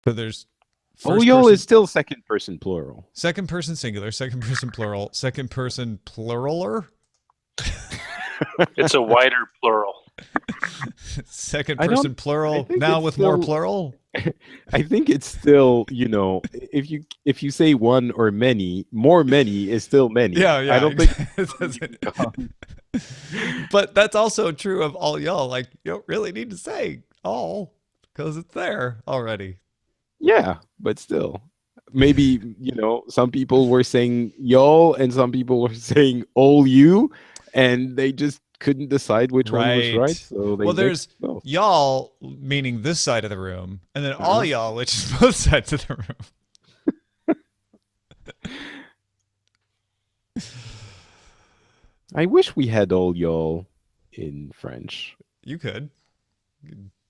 So there's Oh, first y'all person, is still second person plural. second person singular, second person plural, second person pluraler, It's a wider plural. second I don't. person I plural. think Now it's with more still. plural. I think it's still. If you say one or many, more many is still many. Yeah, I yeah. don't think It you can doesn't. come. But that's also true of all y'all. Like you don't really need to say all because it's there already. Yeah, but still. Maybe, some people were saying y'all and some people were saying all you, and they just couldn't decide which one was right, Right. so they Well, mixed there's both. y'all, meaning this side of the room, and then all Uh-huh. y'all, which is both sides of the room. I wish we had all y'all in French. You could.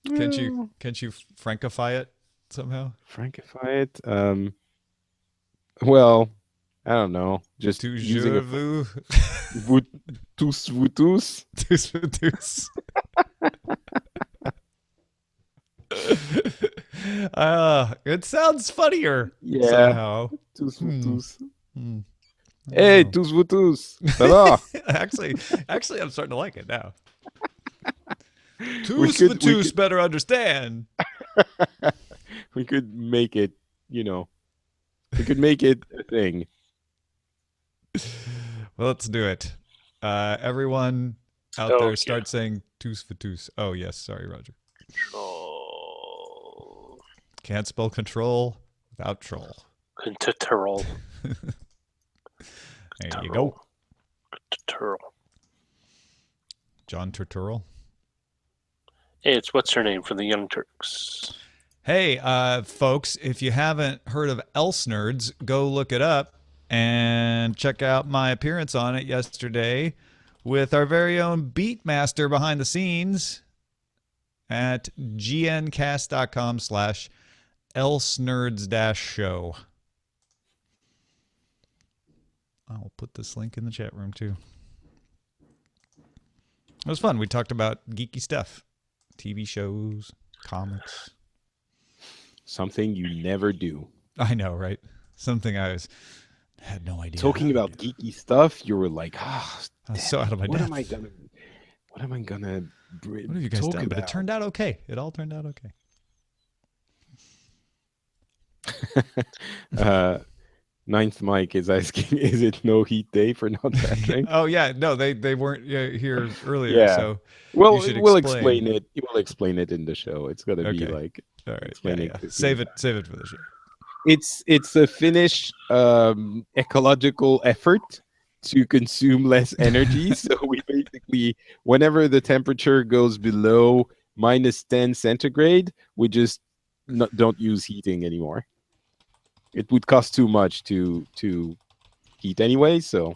Can't you? Well, Can't you francify it somehow? Frankify it. Well, I don't know. Just using a Toujours vous. vous vous tous. Tous for tous. It sounds funnier Yeah, somehow. tous vous Hmm. tous. Hmm. I don't Hey, know. tous vous tous. Ça va? Actually, I'm starting to like it now. We Tous for could we tous could better understand. we could make it, you know, we could make it a thing. Well, let's do it. Everyone out there, Okay. start saying tous for tous. Oh, yes. Sorry, Roger. Control. Can't spell control without troll. Control. There you go. Turtle. John Turturro. Hey, it's what's her name from the Young Turks. Hey, folks, if you haven't heard of Else Nerds, go look it up and check out my appearance on it yesterday with our very own Beatmaster behind the scenes at gncast.com/elsenerds-show. I'll put this link in the chat room too. It was fun. We talked about geeky stuff, TV shows, comics. Something you never do. I know, right? Something had no idea. Talking about geeky stuff, you were like, I was so out of my what depth. am I gonna what am I gonna What have you guys talk done? about? But it turned out okay. It all turned out okay. Ninth Mike is asking, is it no heat day for not Patrick? Oh yeah, no, they weren't here earlier, Yeah. so Well, you should we'll explain. explain it. We'll explain it in the show. It's gonna be Okay. like All right. explaining. Yeah. 15 Save times. it for the show. It's a Finnish ecological effort to consume less energy. So we basically, whenever the temperature goes below -10 centigrade, we just don't use heating anymore. It would cost too much to heat anyway. So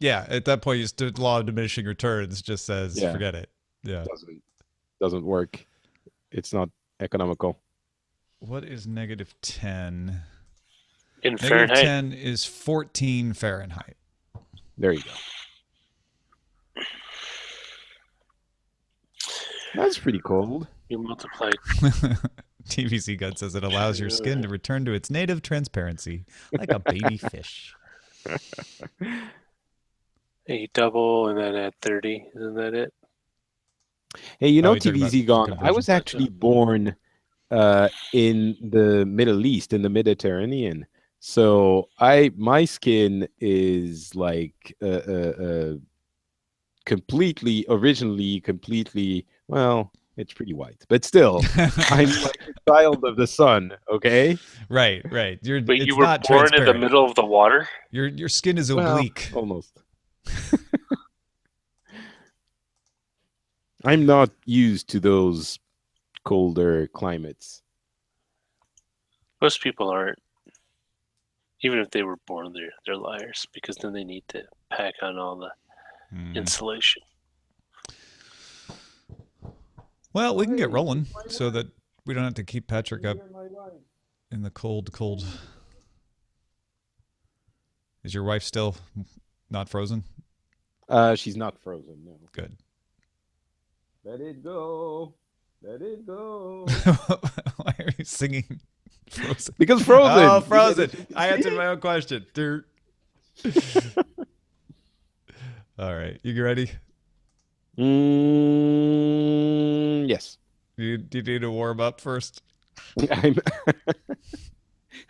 Yeah, at that point, the law of diminishing returns just says yeah, forget it. Yeah. doesn't work. It's not economical. What is -10? In Fahrenheit? -10 is 14 Fahrenheit. There you go. That's pretty cold. You multiplied. TVC Gun says it allows your skin to return to its native transparency, like a baby fish. A double and then add 30. Isn't that it? Hey, you're talking TVZ about Gone, I conversion? was actually born in the Middle East, in the Mediterranean. So my skin is like completely, well, it's pretty white, but still, I'm like a child of the sun. Okay, Right. But It's you were not born in the transparent. middle of the water? Your skin is well, oblique. almost. I'm not used to those colder climates. Most people aren't. Even if they were born, they're liars because then they need to pack on all the insulation. Well, we can get rolling so that we don't have to keep Patrick up in the cold. Is your wife still not frozen? She's not frozen. No. Good. Let it go. Let it go. Why are you singing? Frozen. Because Frozen. Oh, Frozen. I answered my own question. Dirt. All right. You ready? Yes. Do you need to warm up first?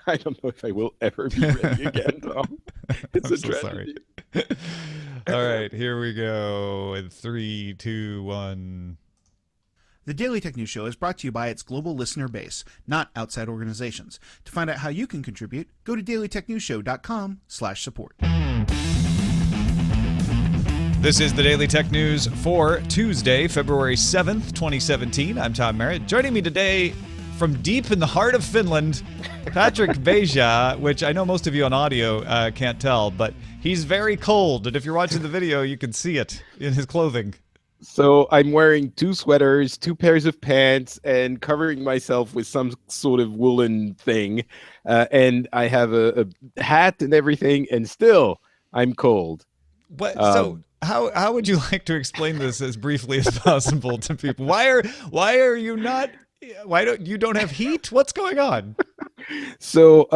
I don't know if I will ever be ready again, Tom. It's I'm a so tragedy. sorry. All right, here we go. In 3, 2, 1. The Daily Tech News Show is brought to you by its global listener base, not outside organizations. To find out how you can contribute, go to dailytechnewsshow.com/support. This is the Daily Tech News for Tuesday, February 7th, 2017. I'm Tom Merritt. Joining me today from deep in the heart of Finland, Patrick Beja, which I know most of you on audio can't tell, but he's very cold. And if you're watching the video, you can see it in his clothing. So I'm wearing 2 sweaters, 2 pairs of pants, and covering myself with some sort of woolen thing. And I have a hat and everything, and still I'm cold. What? So how would you like to explain this as briefly as possible to people? Why are you not? Why don't you have heat? What's going on? So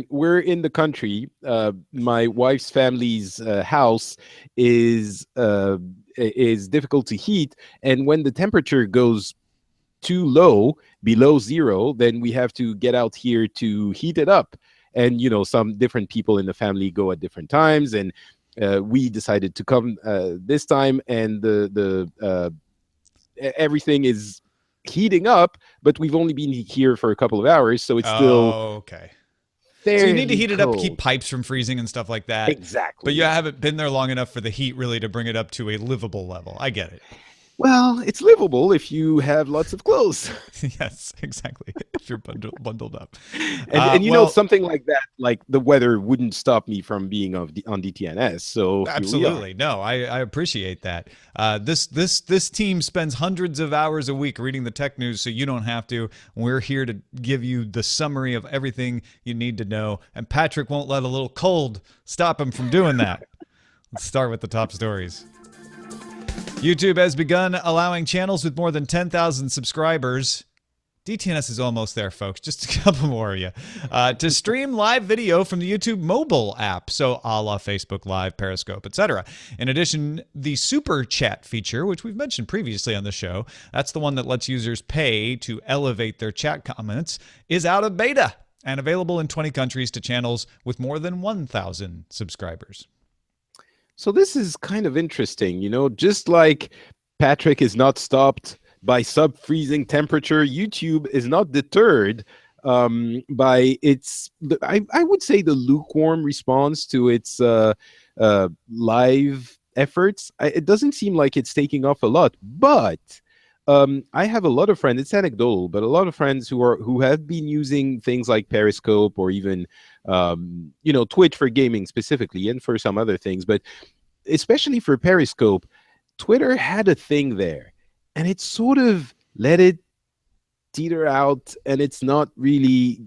we're in the country. My wife's family's house is difficult to heat, and when the temperature goes too low, below 0, then we have to get out here to heat it up. And some different people in the family go at different times, and we decided to come this time, and the everything is heating up, but we've only been here for a couple of hours, so it's still okay. So you need to heat it up to keep pipes from freezing and stuff like that. Exactly. But you haven't been there long enough for the heat really to bring it up to a livable level. I get it. Well, it's livable if you have lots of clothes. Yes, exactly. If you're bundled up. And something like that, like the weather wouldn't stop me from being on DTNS. So absolutely. No, I appreciate that. This team spends hundreds of hours a week reading the tech news, so you don't have to. We're here to give you the summary of everything you need to know. And Patrick won't let a little cold stop him from doing that. Let's start with the top stories. YouTube has begun allowing channels with more than 10,000 subscribers. DTNS is almost there, folks. Just a couple more of you. To stream live video from the YouTube mobile app, so a la Facebook Live, Periscope, etc. In addition, the Super Chat feature, which we've mentioned previously on the show, that's the one that lets users pay to elevate their chat comments, is out of beta and available in 20 countries to channels with more than 1,000 subscribers. So this is kind of interesting, just like Patrick is not stopped by sub-freezing temperature, YouTube is not deterred by its, I would say, the lukewarm response to its live efforts. It doesn't seem like it's taking off a lot, but I have a lot of friends, it's anecdotal, but a lot of friends who have been using things like Periscope or even Twitch for gaming specifically, and for some other things, but especially for Periscope, Twitter had a thing there, and it sort of let it teeter out, and it's not really,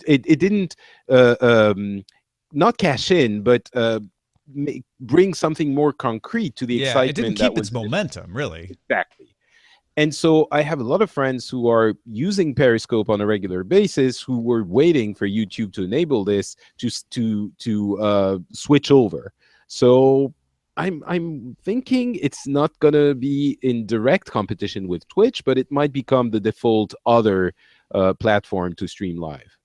it didn't not cash in, but bring something more concrete to the excitement. It didn't keep its momentum, really. Exactly. And so I have a lot of friends who are using Periscope on a regular basis who were waiting for YouTube to enable this to switch over. So I'm thinking it's not going to be in direct competition with Twitch, but it might become the default other platform to stream live.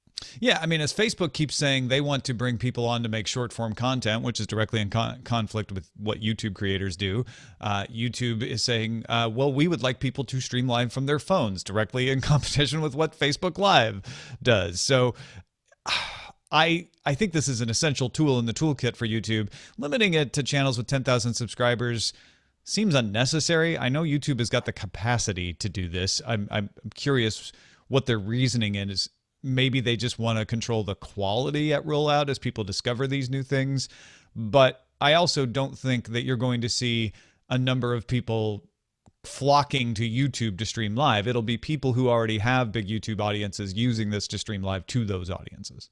Yeah, I mean, as Facebook keeps saying they want to bring people on to make short-form content, which is directly in conflict with what YouTube creators do, YouTube is saying, well, we would like people to stream live from their phones, directly in competition with what Facebook Live does. So I think this is an essential tool in the toolkit for YouTube. Limiting it to channels with 10,000 subscribers seems unnecessary. I know YouTube has got the capacity to do this. I'm curious what their reasoning is. Maybe they just want to control the quality at rollout as people discover these new things. But I also don't think that you're going to see a number of people flocking to YouTube to stream live. It'll be people who already have big YouTube audiences using this to stream live to those audiences.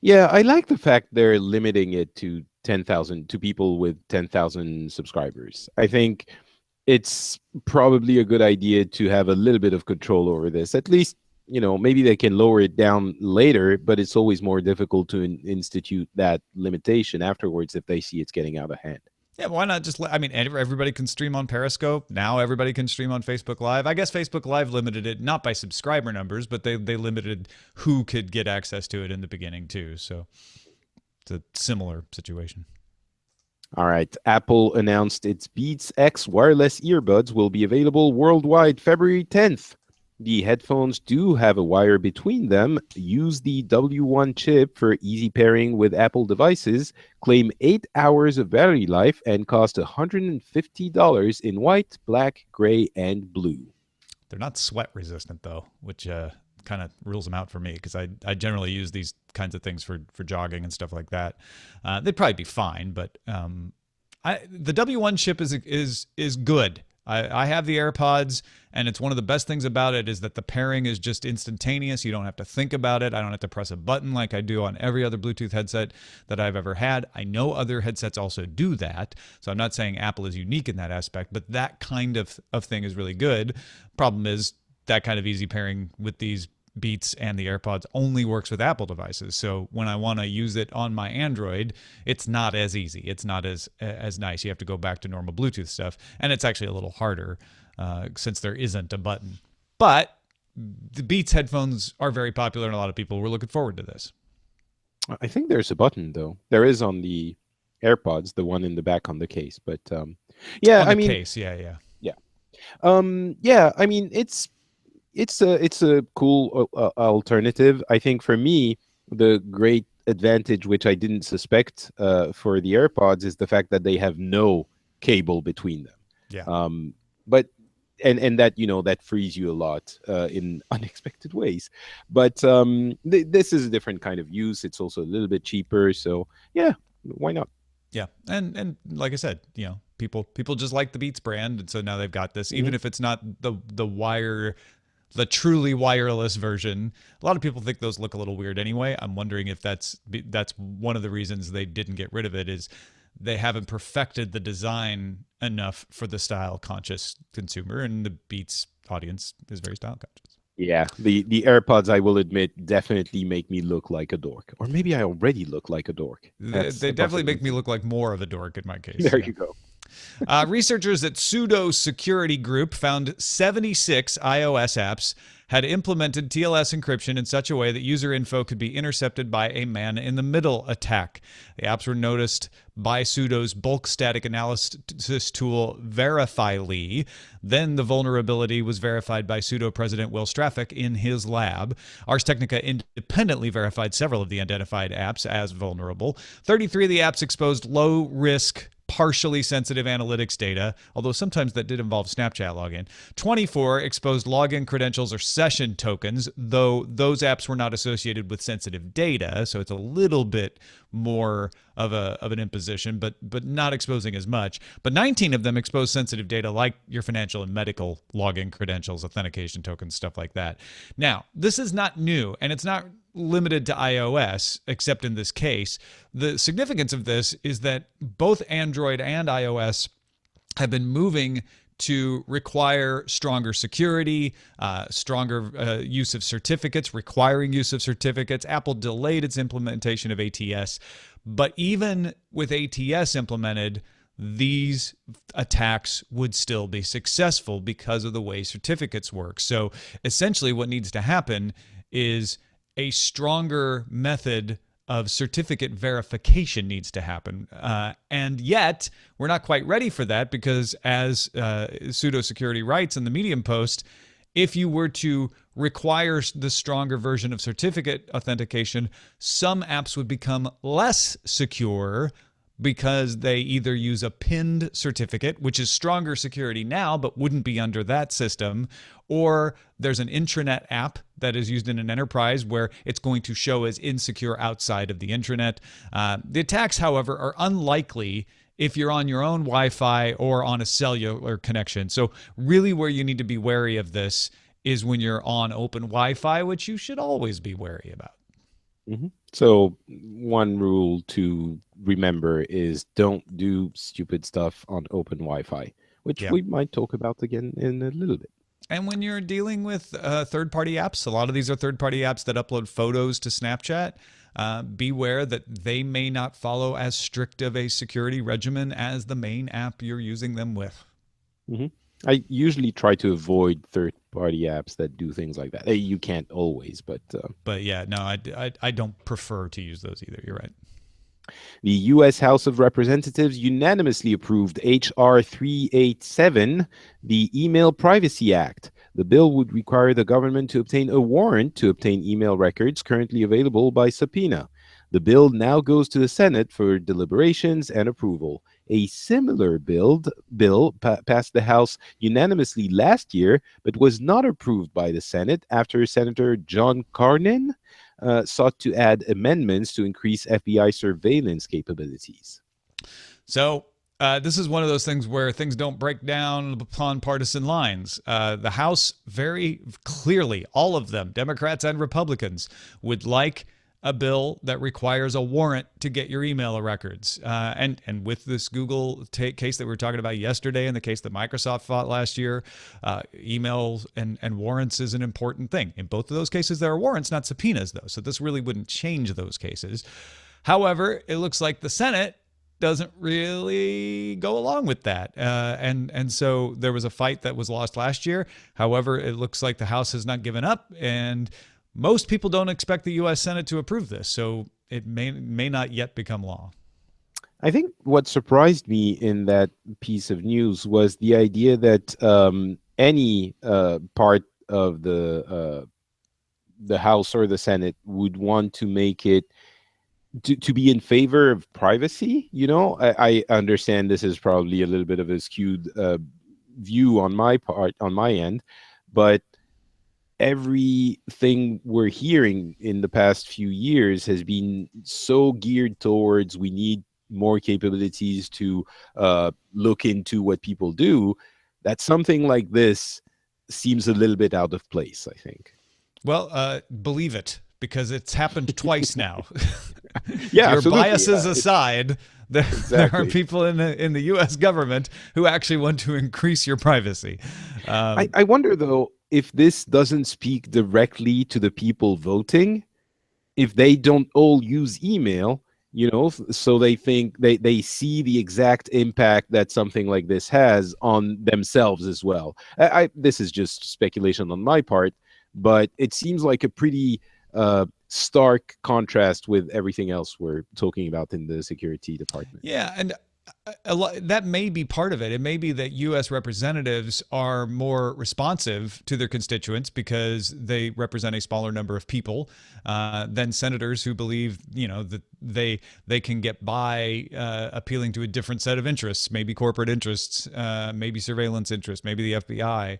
Yeah, I like the fact they're limiting it to 10,000, to people with 10,000 subscribers. I think it's probably a good idea to have a little bit of control over this, at least maybe they can lower it down later, but it's always more difficult to institute that limitation afterwards if they see it's getting out of hand. Yeah, why not just I mean, everybody can stream on Periscope. Now everybody can stream on Facebook Live. I guess Facebook Live limited it not by subscriber numbers, but they limited who could get access to it in the beginning too. So it's a similar situation. All right. Apple announced its Beats X wireless earbuds will be available worldwide February 10th. The headphones do have a wire between them, use the W1 chip for easy pairing with Apple devices, claim 8 hours of battery life, and cost $150 in white, black, gray, and blue. They're not sweat resistant though, which kind of rules them out for me because I generally use these kinds of things for jogging and stuff like that. They'd probably be fine, but the W1 chip is good. I have the AirPods, and it's one of the best things about it is that the pairing is just instantaneous. You don't have to think about it. I don't have to press a button like I do on every other Bluetooth headset that I've ever had. I know other headsets also do that, so I'm not saying Apple is unique in that aspect, but that kind of thing is really good. Problem is that kind of easy pairing with these Beats and the AirPods only works with Apple devices. So when I want to use it on my Android, it's not as easy. It's not as nice. You have to go back to normal Bluetooth stuff, and it's actually a little harder since there isn't a button. But the Beats headphones are very popular, and a lot of people were looking forward to this. I think there's a button though. There is on the AirPods, the one in the back on the case. But yeah, on the case, yeah. I mean, it's a cool alternative. I think for me, the great advantage, which I didn't suspect for the AirPods, is the fact that they have no cable between them. Yeah. But and that that frees you a lot in unexpected ways. But this is a different kind of use. It's also a little bit cheaper. So yeah, why not? Yeah, and like I said, people just like the Beats brand, and so now they've got this, even if it's not the truly wireless version. A lot of people think those look a little weird anyway. I'm wondering if that's one of the reasons they didn't get rid of it is they haven't perfected the design enough for the style conscious consumer, and the Beats audience is very style conscious. Yeah, the AirPods, I will admit, definitely make me look like a dork. Or maybe I already look like a dork. They definitely make me look like more of a dork in my case. There you go. Researchers at Pseudo Security Group found 76 iOS apps had implemented TLS encryption in such a way that user info could be intercepted by a man-in-the-middle attack. The apps were noticed by Pseudo's bulk static analysis tool Verifyly. Then the vulnerability was verified by Pseudo president Will Straffic in his lab. Ars Technica independently verified several of the identified apps as vulnerable. 33 of the apps exposed low-risk partially sensitive analytics data, although sometimes that did involve Snapchat login. 24 exposed login credentials or session tokens, though those apps were not associated with sensitive data, so it's a little bit more of an imposition, but not exposing as much. But 19 of them exposed sensitive data like your financial and medical login credentials, authentication tokens, stuff like that. Now, this is not new, and it's not limited to iOS, except in this case. The significance of this is that both Android and iOS have been moving to require stronger security, stronger use of certificates, requiring use of certificates. Apple delayed its implementation of ATS, but even with ATS implemented, these attacks would still be successful because of the way certificates work. So essentially what needs to happen is a stronger method of certificate verification needs to happen. And yet, we're not quite ready for that because as Pseudo Security writes in the Medium post, if you were to require the stronger version of certificate authentication, some apps would become less secure because they either use a pinned certificate, which is stronger security now, but wouldn't be under that system, or there's an intranet app that is used in an enterprise where it's going to show as insecure outside of the intranet. The attacks, however, are unlikely if you're on your own Wi-Fi or on a cellular connection. So really where you need to be wary of this is when you're on open Wi-Fi, which you should always be wary about. Mm-hmm. So one rule to remember is don't do stupid stuff on open Wi-Fi, which we might talk about again in a little bit. And when you're dealing with third-party apps, a lot of these are third-party apps that upload photos to Snapchat. Beware that they may not follow as strict of a security regimen as the main app you're using them with. I usually try to avoid third-party apps that do things like that. You can't always, but yeah, no, I don't prefer to use those either. You're right. The U.S. House of Representatives unanimously approved H.R. 387, the Email Privacy Act. The bill would require the government to obtain a warrant to obtain email records currently available by subpoena. The bill now goes to the Senate for deliberations and approval. A similar bill passed the House unanimously last year, but was not approved by the Senate after Senator John Cornyn sought to add amendments to increase FBI surveillance capabilities. So this is one of those things where things don't break down upon partisan lines. The House very clearly, all of them, Democrats and Republicans, would like a bill that requires a warrant to get your email records. And with this Google case that we were talking about yesterday and the case that Microsoft fought last year, emails and warrants is an important thing. In both of those cases, there are warrants, not subpoenas, though. So this really wouldn't change those cases. However, it looks like the Senate doesn't really go along with that. And so there was a fight that was lost last year. However, it looks like the House has not given up, and most people don't expect the U.S. Senate to approve this, so it may not yet become law. I think what surprised me in that piece of news was the idea that any part of the House or the Senate would want to make it to be in favor of privacy. I understand this is probably a little bit of a skewed view on my end, but everything we're hearing in the past few years has been so geared towards we need more capabilities to look into what people do, that something like this seems a little bit out of place, I think. Well, believe it, because it's happened twice now. Yeah, your absolutely. Biases aside, there are people in the U.S. government who actually want to increase your privacy. I wonder, though, if this doesn't speak directly to the people voting, if they don't all use email, so they think they see the exact impact that something like this has on themselves as well. This is just speculation on my part, but it seems like a pretty stark contrast with everything else we're talking about in the security department. Yeah, and that may be part of it. It may be that U.S. representatives are more responsive to their constituents because they represent a smaller number of people than senators who believe, that they can get by appealing to a different set of interests, maybe corporate interests, maybe surveillance interests, maybe the FBI.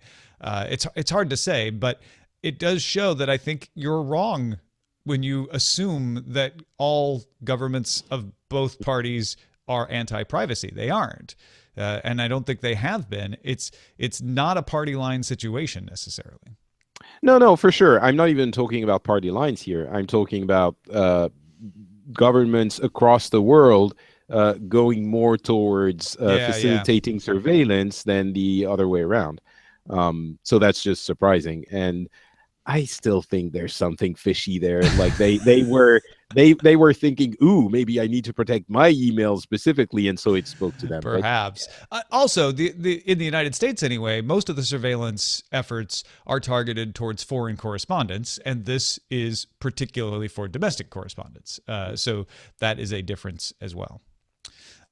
It's hard to say, but it does show that I think you're wrong when you assume that all governments of both parties are anti-privacy. They aren't. And I don't think they have been. It's not a party line situation necessarily. No, for sure. I'm not even talking about party lines here. I'm talking about governments across the world going more towards facilitating surveillance than the other way around. So that's just surprising. And I still think there's something fishy there. Like they were thinking, ooh, maybe I need to protect my emails specifically, and so it spoke to them. Perhaps. Also, in the United States anyway, most of the surveillance efforts are targeted towards foreign correspondence, and this is particularly for domestic correspondence. So that is a difference as well.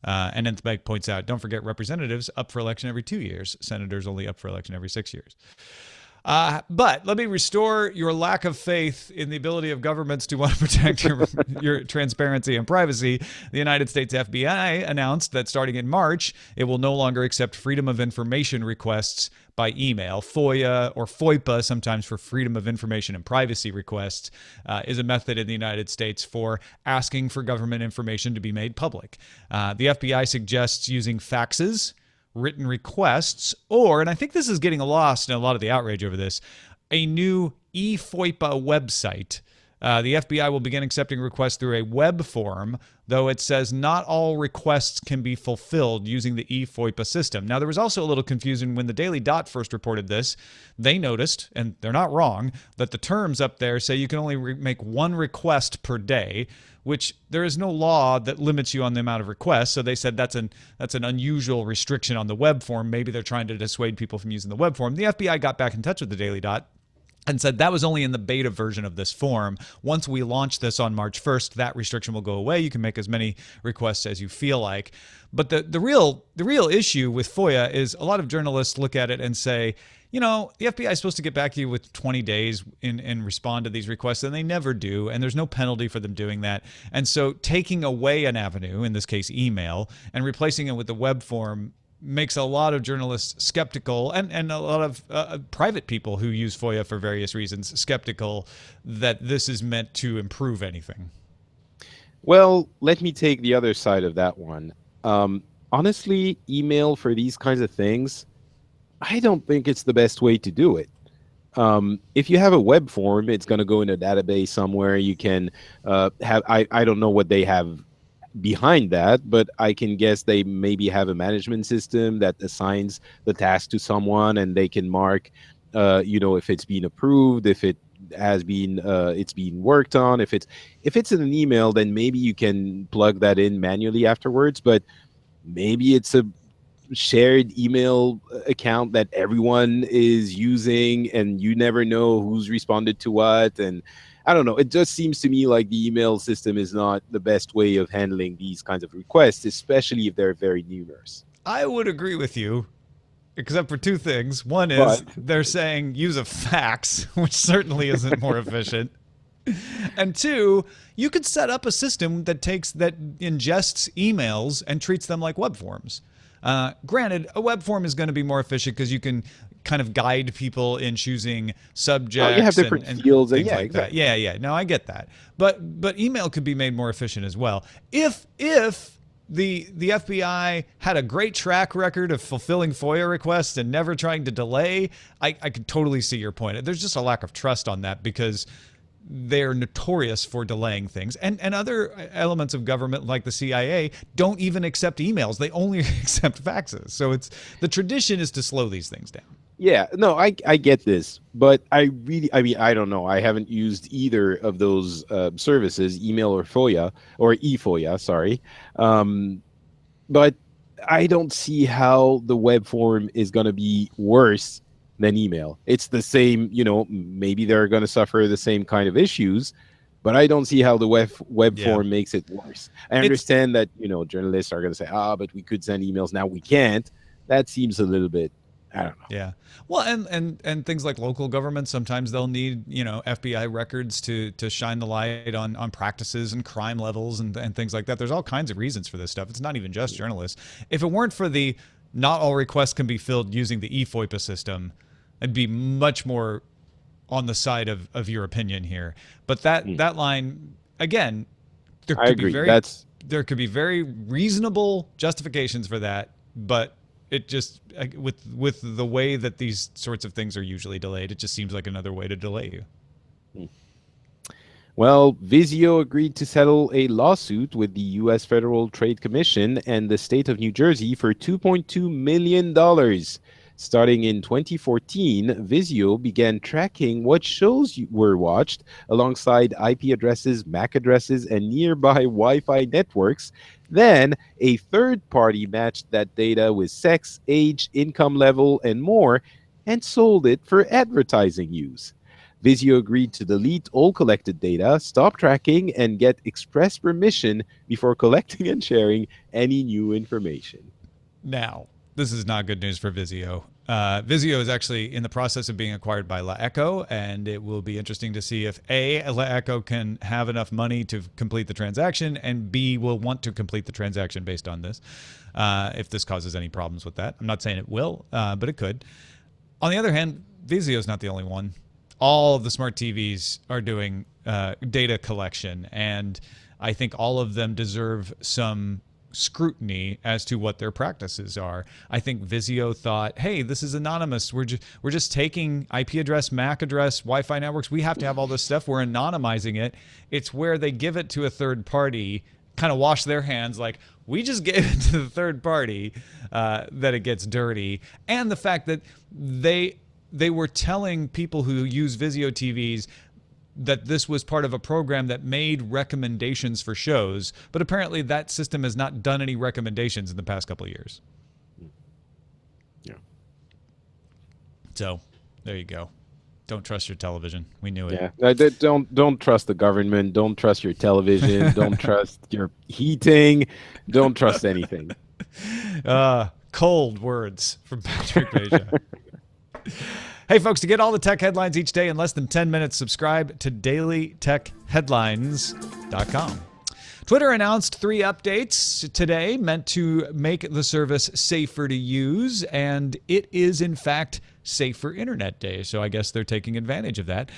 And then Spike points out, don't forget representatives up for election every 2 years. Senators only up for election every 6 years. But let me restore your lack of faith in the ability of governments to want to protect your transparency and privacy. The United States FBI announced that starting in March, it will no longer accept Freedom of Information requests by email. FOIA, or FOIPA, sometimes for Freedom of Information and Privacy requests, is a method in the United States for asking for government information to be made public. The FBI suggests using faxes, written requests, or, and I think this is getting lost in a lot of the outrage over this, a new eFOIPA website The FBI will begin accepting requests through a web form, though it says not all requests can be fulfilled using the eFOIA system. Now, there was also a little confusion when the Daily Dot first reported this. They noticed, and they're not wrong, that the terms up there say you can only make one request per day, which there is no law that limits you on the amount of requests. So they said that's an unusual restriction on the web form. Maybe they're trying to dissuade people from using the web form. The FBI got back in touch with the Daily Dot and said that was only in the beta version of this form. Once we launch this on March 1st, that restriction will go away. You can make as many requests as you feel like. But the real issue with FOIA is a lot of journalists look at it and say, you know, the FBI is supposed to get back to you with 20 days and respond to these requests, and they never do, and there's no penalty for them doing that. And so taking away an avenue, in this case email, and replacing it with the web form makes a lot of journalists skeptical, and a lot of private people who use FOIA for various reasons skeptical that this is meant to improve anything. Well, let me take the other side of that one. Honestly, email for these kinds of things, I don't think it's the best way to do it. If you have a web form, it's going to go in a database somewhere. You can have, I don't know what they have behind that, but I can guess they maybe have a management system that assigns the task to someone, and they can mark, if it's been approved, if it has been, it's being worked on. If it's in an email, then maybe you can plug that in manually afterwards. But maybe it's a shared email account that everyone is using, and you never know who's responded to what. And I don't know. It just seems to me like the email system is not the best way of handling these kinds of requests, especially if they're very numerous. I would agree with you, except for two things. One is they're saying use a fax, which certainly isn't more efficient. And two, you could set up a system that ingests emails and treats them like web forms. Granted, a web form is going to be more efficient because you can kind of guide people in choosing subjects. You have different fields and things like that. Yeah. No, I get that. But email could be made more efficient as well. If the FBI had a great track record of fulfilling FOIA requests and never trying to delay, I could totally see your point. There's just a lack of trust on that because they're notorious for delaying things. And other elements of government, like the CIA, don't even accept emails. They only accept faxes. So the tradition is to slow these things down. Yeah, no, I get this, but I don't know. I haven't used either of those services, email or FOIA, or eFOIA, sorry. But I don't see how the web form is going to be worse than email. It's the same, maybe they're going to suffer the same kind of issues, but I don't see how the web form makes it worse. I understand that, journalists are going to say, but we could send emails, now we can't. That seems a little bit, I don't know. Yeah. Well, and things like local governments, sometimes they'll need, FBI records to shine the light on practices and crime levels and things like that. There's all kinds of reasons for this stuff. It's not even just journalists. If it weren't for the not all requests can be filled using the eFOIA system, I'd be much more on the side of your opinion here. But that line, again, there could be very reasonable justifications for that, but it just, with the way that these sorts of things are usually delayed, it just seems like another way to delay you. Well, Vizio agreed to settle a lawsuit with the U.S. Federal Trade Commission and the state of New Jersey for $2.2 million. Starting in 2014, Vizio began tracking what shows were watched alongside IP addresses, MAC addresses, and nearby Wi-Fi networks. Then, a third party matched that data with sex, age, income level, and more, and sold it for advertising use. Vizio agreed to delete all collected data, stop tracking, and get express permission before collecting and sharing any new information. Now, this is not good news for Vizio. Vizio is actually in the process of being acquired by LaEcho, and it will be interesting to see if A, LaEcho can have enough money to complete the transaction, and B, will want to complete the transaction based on this, if this causes any problems with that. I'm not saying it will, but it could. On the other hand, Vizio is not the only one. All of the smart TVs are doing data collection, and I think all of them deserve some scrutiny as to what their practices are. I think Vizio thought, hey, this is anonymous. We're just taking IP address, MAC address, Wi-Fi networks. We have to have all this stuff. We're anonymizing it. It's where they give it to a third party, kind of wash their hands like, we just gave it to the third party, that it gets dirty. And the fact that they were telling people who use Vizio TVs that this was part of a program that made recommendations for shows, but apparently that system has not done any recommendations in the past couple of years. Yeah. So there you go. Don't trust your television. We knew it. Yeah. Don't trust the government. Don't trust your television. Don't trust your heating. Don't trust anything. Cold words from Patrick Beja. Hey, folks, to get all the tech headlines each day in less than 10 minutes, subscribe to dailytechheadlines.com. Twitter announced 3 updates today meant to make the service safer to use, and it is, in fact, Safer Internet Day, so I guess they're taking advantage of that.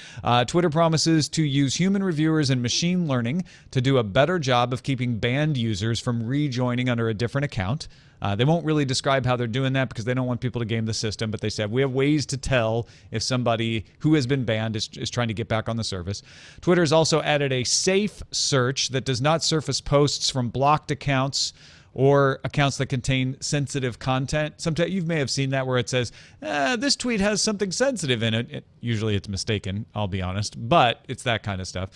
Twitter promises to use human reviewers and machine learning to do a better job of keeping banned users from rejoining under a different account. They won't really describe how they're doing that because they don't want people to game the system, but they said we have ways to tell if somebody who has been banned is trying to get back on the service. Twitter's also added a safe search that does not surface posts from blocked accounts or accounts that contain sensitive content. Sometimes you may have seen that where it says, this tweet has something sensitive in it. Usually it's mistaken, I'll be honest, but it's that kind of stuff.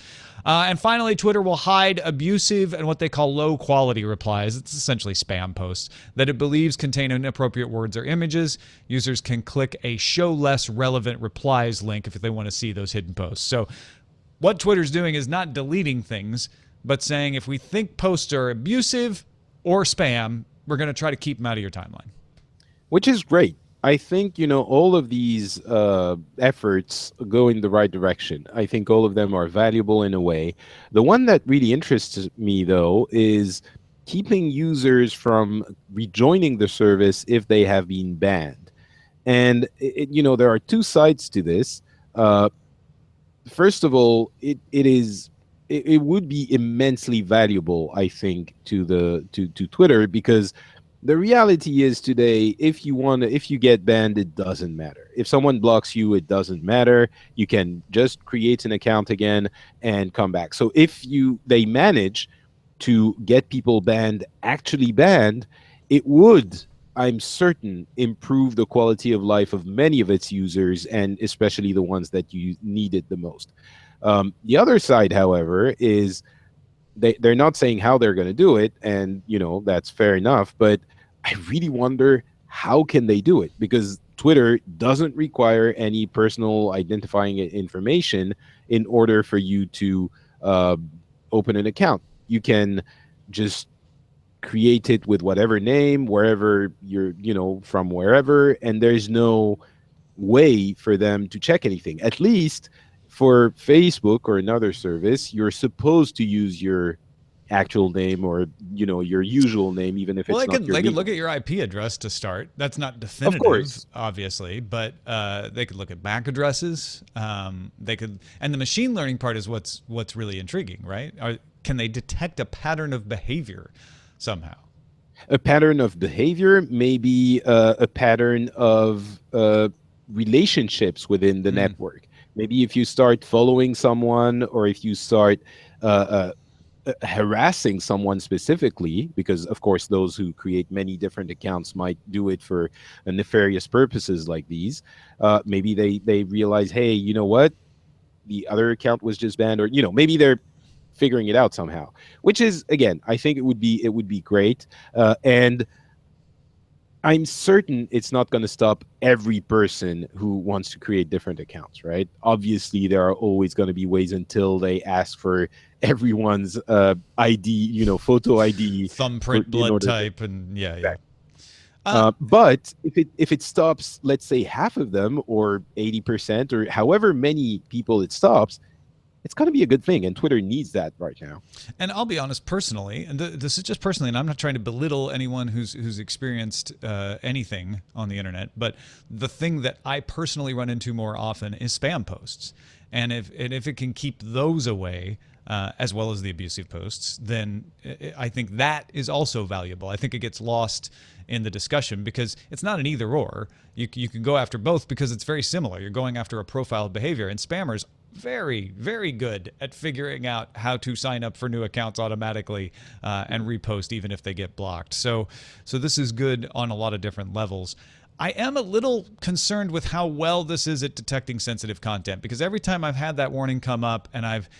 And finally, Twitter will hide abusive and what they call low-quality replies. It's essentially spam posts that it believes contain inappropriate words or images. Users can click a show less relevant replies link if they want to see those hidden posts. So what Twitter's doing is not deleting things, but saying if we think posts are abusive or spam, we're going to try to keep them out of your timeline. Which is great. I think, all of these efforts go in the right direction. I think all of them are valuable in a way. The one that really interests me, though, is keeping users from rejoining the service if they have been banned. And, there are 2 sides to this. First of all, it would be immensely valuable, I think, to Twitter, because the reality is today, if you get banned, it doesn't matter. If someone blocks you, it doesn't matter. You can just create an account again and come back. So if they manage to get people actually banned, it would, I'm certain, improve the quality of life of many of its users, and especially the ones that you need it the most. The other side, however, is they're not saying how they're going to do it, and that's fair enough, but I really wonder how can they do it, because Twitter doesn't require any personal identifying information in order for you to open an account. You can just create it with whatever name, wherever you're, from wherever, and there's no way for them to check anything. At least for Facebook or another service, you're supposed to use your actual name or your usual name, even if it's not your they could look at your IP address to start. That's not definitive, of course, obviously, but they could look at MAC addresses. They could, and the machine learning part is what's really intriguing, right? Can they detect a pattern of behavior somehow? A pattern of behavior, maybe a pattern of relationships within the network. Maybe if you start following someone, or if you start harassing someone specifically, because of course those who create many different accounts might do it for nefarious purposes like these. Maybe they realize, hey, you know what? The other account was just banned, or maybe they're figuring it out somehow. Which is, again, I think it would be great, and I'm certain it's not going to stop every person who wants to create different accounts, right? Obviously, there are always going to be ways until they ask for everyone's ID, photo ID, thumbprint, blood type, and yeah. But if it stops, let's say half of them, or 80%, or however many people it stops, it's going to be a good thing, and Twitter needs that right now. And I'll be honest, personally, and this is just personally, and I'm not trying to belittle anyone who's experienced anything on the internet, but the thing that I personally run into more often is spam posts. And if it can keep those away, as well as the abusive posts, then I think that is also valuable. I think it gets lost in the discussion because it's not an either or. You can go after both because it's very similar. You're going after a profile of behavior, and spammers very, very good at figuring out how to sign up for new accounts automatically and repost even if they get blocked. So this is good on a lot of different levels. I am a little concerned with how well this is at detecting sensitive content, because every time I've had that warning come up and I've,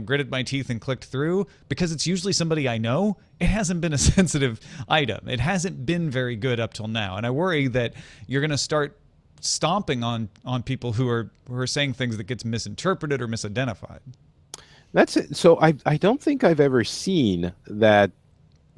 gritted my teeth and clicked through, because it's usually somebody I know, it hasn't been a sensitive item. It hasn't been very good up till now. And I worry that you're going to start stomping on people who are saying things that gets misinterpreted or misidentified. That's it. So I don't think I've ever seen that,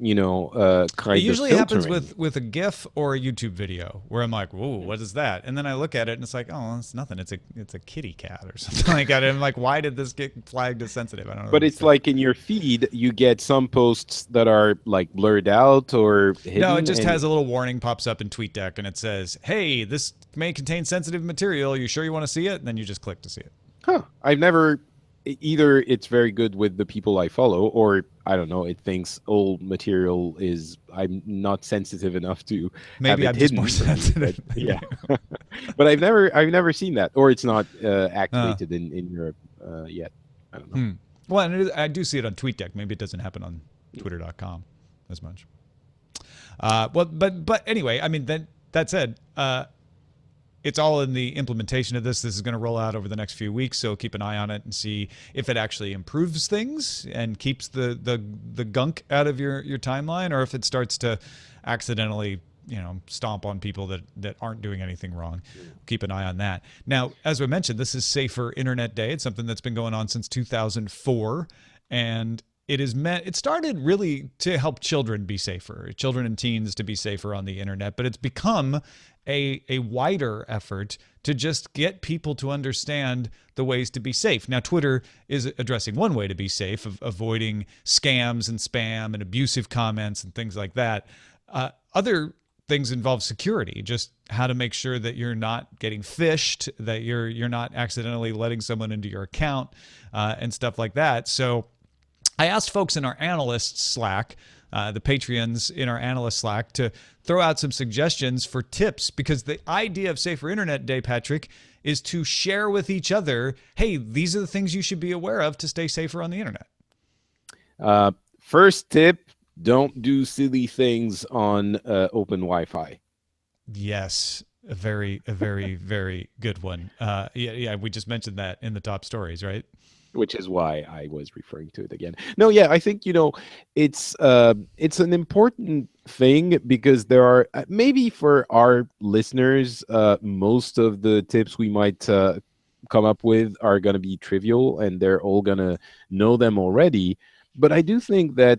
kind it usually of happens filtering. with a GIF or a YouTube video where I'm like, whoa, what is that? And then I look at it and it's like, oh, it's nothing. It's a kitty cat or something like that. And I'm like, why did this get flagged as sensitive? I don't know. But it's like in your feed, you get some posts that are like blurred out or hidden. No, it just has a little warning pops up in TweetDeck and it says, hey, this may contain sensitive material. You sure you want to see it? And then you just click to see it. Huh. I've never, either it's very good with the people I follow, or I don't know, it thinks old material is, I'm not sensitive enough to Maybe have I'm it just hidden. more sensitive. Yeah. But I've never seen that, or it's not activated in Europe yet. I don't know. Well, and I do see it on TweetDeck. Maybe it doesn't happen on Twitter.com as much. But anyway, I mean, that said, it's all in the implementation of this. This is going to roll out over the next few weeks, so keep an eye on it and see if it actually improves things and keeps the gunk out of your timeline, or if it starts to accidentally stomp on people that aren't doing anything wrong. Keep an eye on that. Now, as we mentioned, this is Safer Internet Day. It's something that's been going on since 2004, and it started really to help children be safer, children and teens to be safer on the internet, but it's become a wider effort to just get people to understand the ways to be safe. Now, Twitter is addressing one way to be safe, of avoiding scams and spam and abusive comments and things like that. Other things involve security, just how to make sure that you're not getting phished, that you're not accidentally letting someone into your account and stuff like that. So I asked folks in our analysts Slack, the Patreons in our analyst Slack, to throw out some suggestions for tips, because the idea of Safer Internet Day, Patrick, is to share with each other, hey, these are the things you should be aware of to stay safer on the internet. First tip, don't do silly things on open Wi-Fi. Yes, a very, very good one. Yeah, we just mentioned that in the top stories, right? Which is why I was referring to it again. No, yeah, I think it's an important thing, because there are maybe for our listeners, most of the tips we might come up with are going to be trivial and they're all going to know them already. But I do think that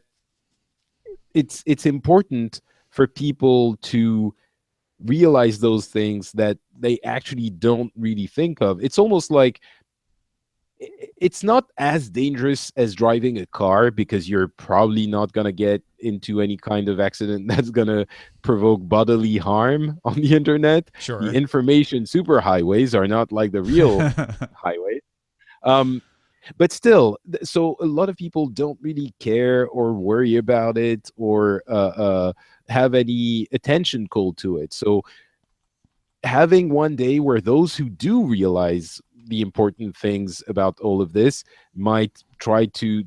it's important for people to realize those things that they actually don't really think of. It's almost like it's not as dangerous as driving a car, because you're probably not going to get into any kind of accident that's going to provoke bodily harm on the internet. Sure. The information superhighways are not like the real highways. But still, so a lot of people don't really care or worry about it, or have any attention called to it. So having one day where those who do realize the important things about all of this might try to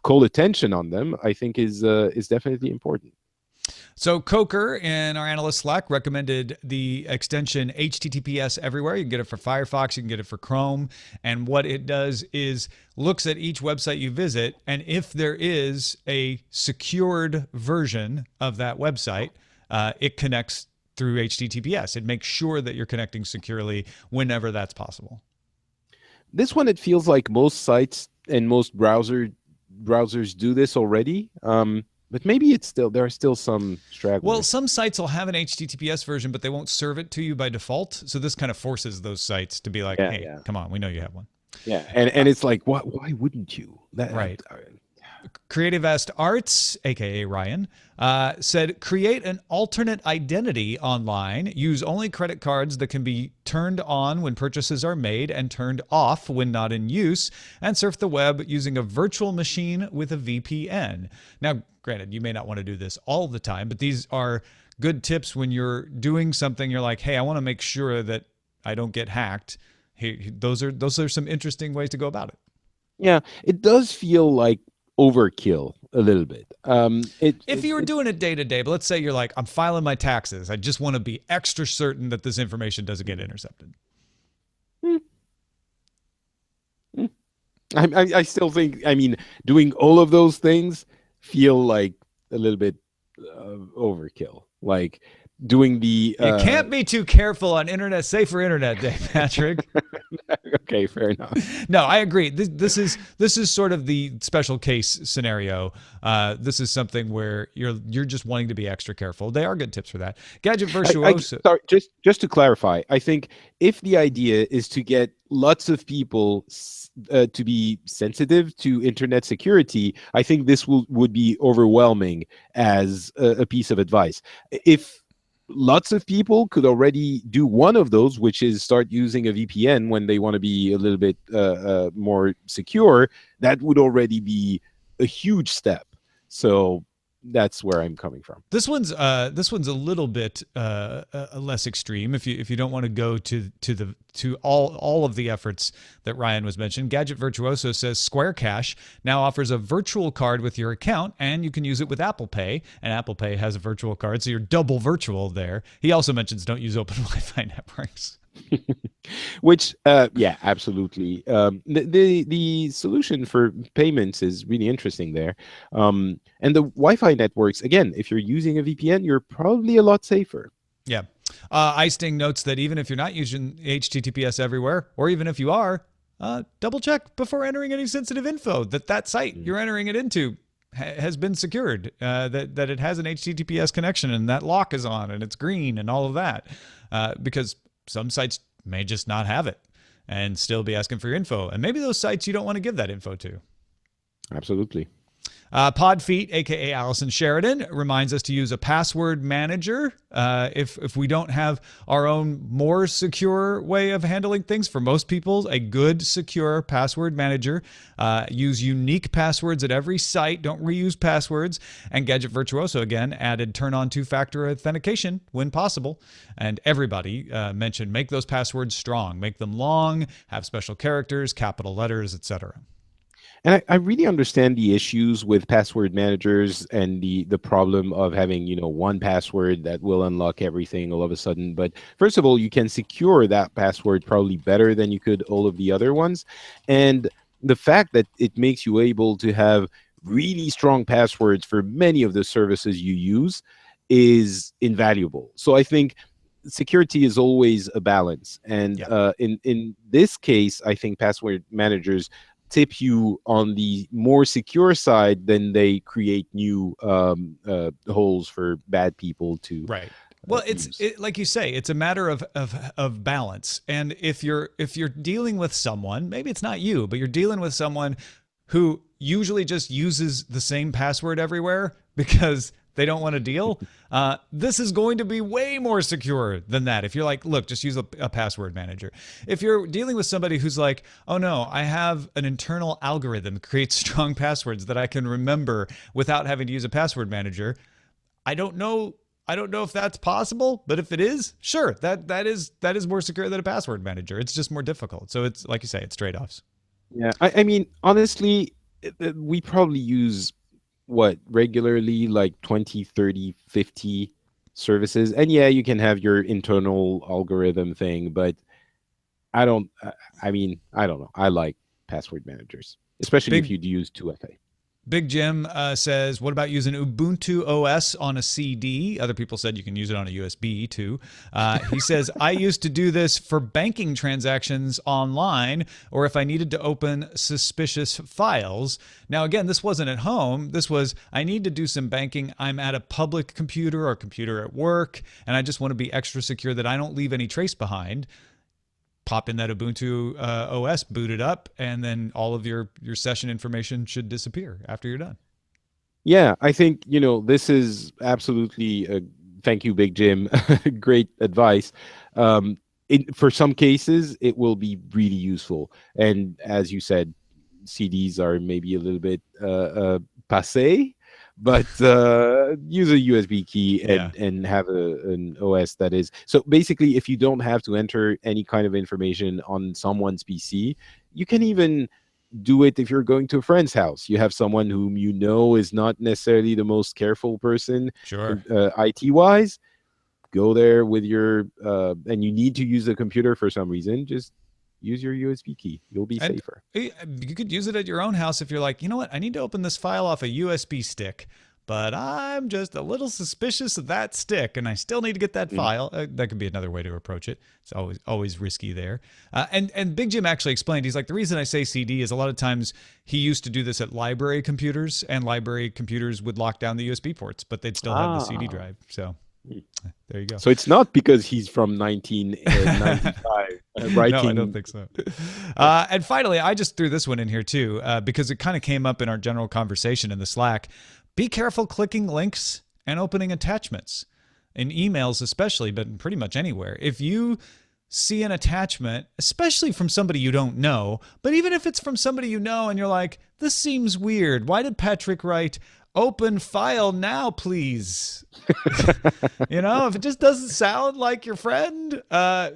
call attention on them, I think is definitely important. So Coker in our analyst Slack recommended the extension HTTPS everywhere. You can get it for Firefox, you can get it for Chrome. And what it does is looks at each website you visit, and if there is a secured version of that website, it connects through HTTPS. It makes sure that you're connecting securely whenever that's possible. This one, it feels like most sites and most browsers do this already. But maybe there are still some stragglers. Well, some sites will have an HTTPS version, but they won't serve it to you by default. So this kind of forces those sites to be like, hey, come on, we know you have one. Yeah, and it's like, why wouldn't you? Right. Creative Est Arts, aka Ryan, said create an alternate identity online. Use only credit cards that can be turned on when purchases are made and turned off when not in use, and surf the web using a virtual machine with a VPN. Now, granted, you may not want to do this all the time, but these are good tips when you're doing something. You're like, hey, I want to make sure that I don't get hacked. Hey, those are some interesting ways to go about it. Yeah, it does feel like overkill a little bit. If you were doing it day to day, but let's say you're like, I'm filing my taxes. I just want to be extra certain that this information doesn't get intercepted. I still think, doing all of those things feel like a little bit overkill. Like doing the... You can't be too careful on internet, safer internet, Dave Patrick. Okay, fair enough. No, I agree. This is sort of the special case scenario. This is something where you're just wanting to be extra careful. They are good tips for that. Gadget Virtuoso. Sorry, just to clarify, I think if the idea is to get lots of people to be sensitive to internet security, I think this would be overwhelming as a piece of advice. If lots of people could already do one of those, which is start using a VPN when they want to be a little bit more secure, that would already be a huge step. So that's where I'm coming from. This one's a little bit less extreme. If you don't want to go to all of the efforts that Ryan was mentioning, Gadget Virtuoso says Square Cash now offers a virtual card with your account, and you can use it with Apple Pay. And Apple Pay has a virtual card, so you're double virtual there. He also mentions don't use open Wi-Fi networks. Which, yeah, absolutely. The solution for payments is really interesting there. And the Wi-Fi networks, again, if you're using a VPN, you're probably a lot safer. Yeah. iSting notes that even if you're not using HTTPS everywhere, or even if you are, double check before entering any sensitive info that site you're entering it into has been secured, that it has an HTTPS connection and that lock is on and it's green and all of that, because some sites may just not have it and still be asking for your info. And maybe those sites you don't want to give that info to. Absolutely. Podfeet, aka Allison Sheridan, reminds us to use a password manager if we don't have our own more secure way of handling things. For most people, a good secure password manager. Use unique passwords at every site. Don't reuse passwords. And Gadget Virtuoso again added turn on two-factor authentication when possible. And everybody mentioned make those passwords strong, make them long, have special characters, capital letters, etc. And I really understand the issues with password managers and the problem of having, one password that will unlock everything all of a sudden. But first of all, you can secure that password probably better than you could all of the other ones. And the fact that it makes you able to have really strong passwords for many of the services you use is invaluable. So I think security is always a balance. And in this case, I think password managers tip you on the more secure side, then they create new holes for bad people to right. Well, it's like you say, it's a matter of balance. And if you're dealing with someone, maybe it's not you, but you're dealing with someone who usually just uses the same password everywhere because they don't want to deal, this is going to be way more secure than that. If you're like, look, just use a password manager. If you're dealing with somebody who's like, oh no, I have an internal algorithm that creates strong passwords that I can remember without having to use a password manager, I don't know if that's possible, but if it is, sure, that is more secure than a password manager. It's just more difficult. So it's like you say, it's trade-offs. Yeah, I mean, honestly, we probably use regularly like 20, 30, 50 services. And yeah, you can have your internal algorithm thing, but I don't know. I like password managers, especially if you'd use 2FA. Big Jim says, what about using Ubuntu OS on a CD? Other people said you can use it on a USB too. He says, I used to do this for banking transactions online or if I needed to open suspicious files. Now, again, this wasn't at home. This was, I need to do some banking. I'm at a public computer or computer at work, and I just want to be extra secure that I don't leave any trace behind. pop in that Ubuntu OS, boot it up, and then all of your session information should disappear after you're done. Yeah, I think, this is absolutely thank you, Big Jim. Great advice. For some cases, it will be really useful. And as you said, CDs are maybe a little bit passé, but use a USB key and have an OS that is. So basically, if you don't have to enter any kind of information on someone's PC, you can even do it if you're going to a friend's house. You have someone whom you know is not necessarily the most careful person, sure, IT-wise. Go there with your, and you need to use the computer for some reason, just use your USB key. You'll be safer. You could use it at your own house if you're like, you know what, I need to open this file off a USB stick, but I'm just a little suspicious of that stick, and I still need to get that file. That could be another way to approach it. It's always risky there. And Big Jim actually explained, he's like, the reason I say CD is a lot of times he used to do this at library computers, and library computers would lock down the USB ports, but they'd still have the CD drive. So there you go. So it's not because he's from 1995 writing. No, I don't think so. And finally, I just threw this one in here too, because it kind of came up in our general conversation in the Slack. Be careful clicking links and opening attachments in emails, especially, but pretty much anywhere. If you see an attachment, especially from somebody you don't know, but even if it's from somebody you know and you're like, this seems weird. Why did Patrick write open file now, please? If it just doesn't sound like your friend,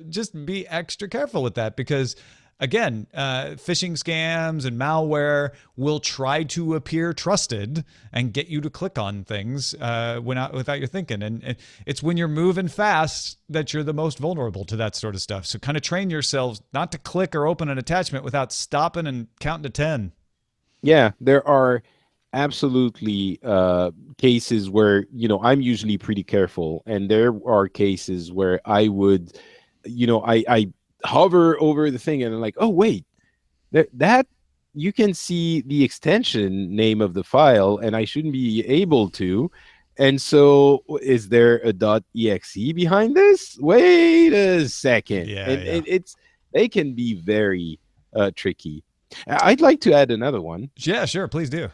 just be extra careful with that, because again, phishing scams and malware will try to appear trusted and get you to click on things without your thinking. And it's when you're moving fast that you're the most vulnerable to that sort of stuff. So kind of train yourselves not to click or open an attachment without stopping and counting to 10. Yeah, there are absolutely cases where, I'm usually pretty careful. And there are cases where I would, I hover over the thing and I'm like, oh, wait, that you can see the extension name of the file and I shouldn't be able to. And so is there a .exe behind this? Wait a second. They can be very tricky. I'd like to add another one. Yeah, sure. Please do.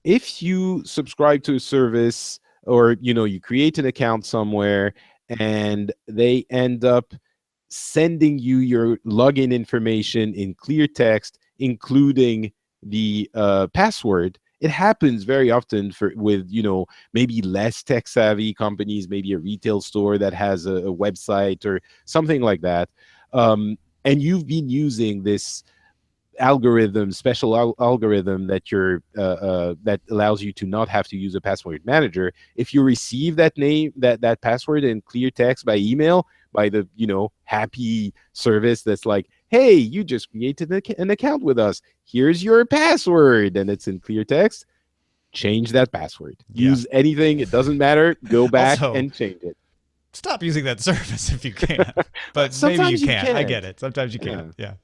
If you subscribe to a service or, you create an account somewhere and they end up sending you your login information in clear text, including the password. It happens very often with maybe less tech savvy companies, maybe a retail store that has a website or something like that, and you've been using this special algorithm that that allows you to not have to use a password manager. If you receive that name, that password in clear text by email, by the happy service that's like, hey, you just created an account with us, here's your password, and it's in clear text, change that password. Use anything, it doesn't matter, go back and change it. Stop using that service if you can. But maybe you can. I get it. Sometimes you can. Yeah.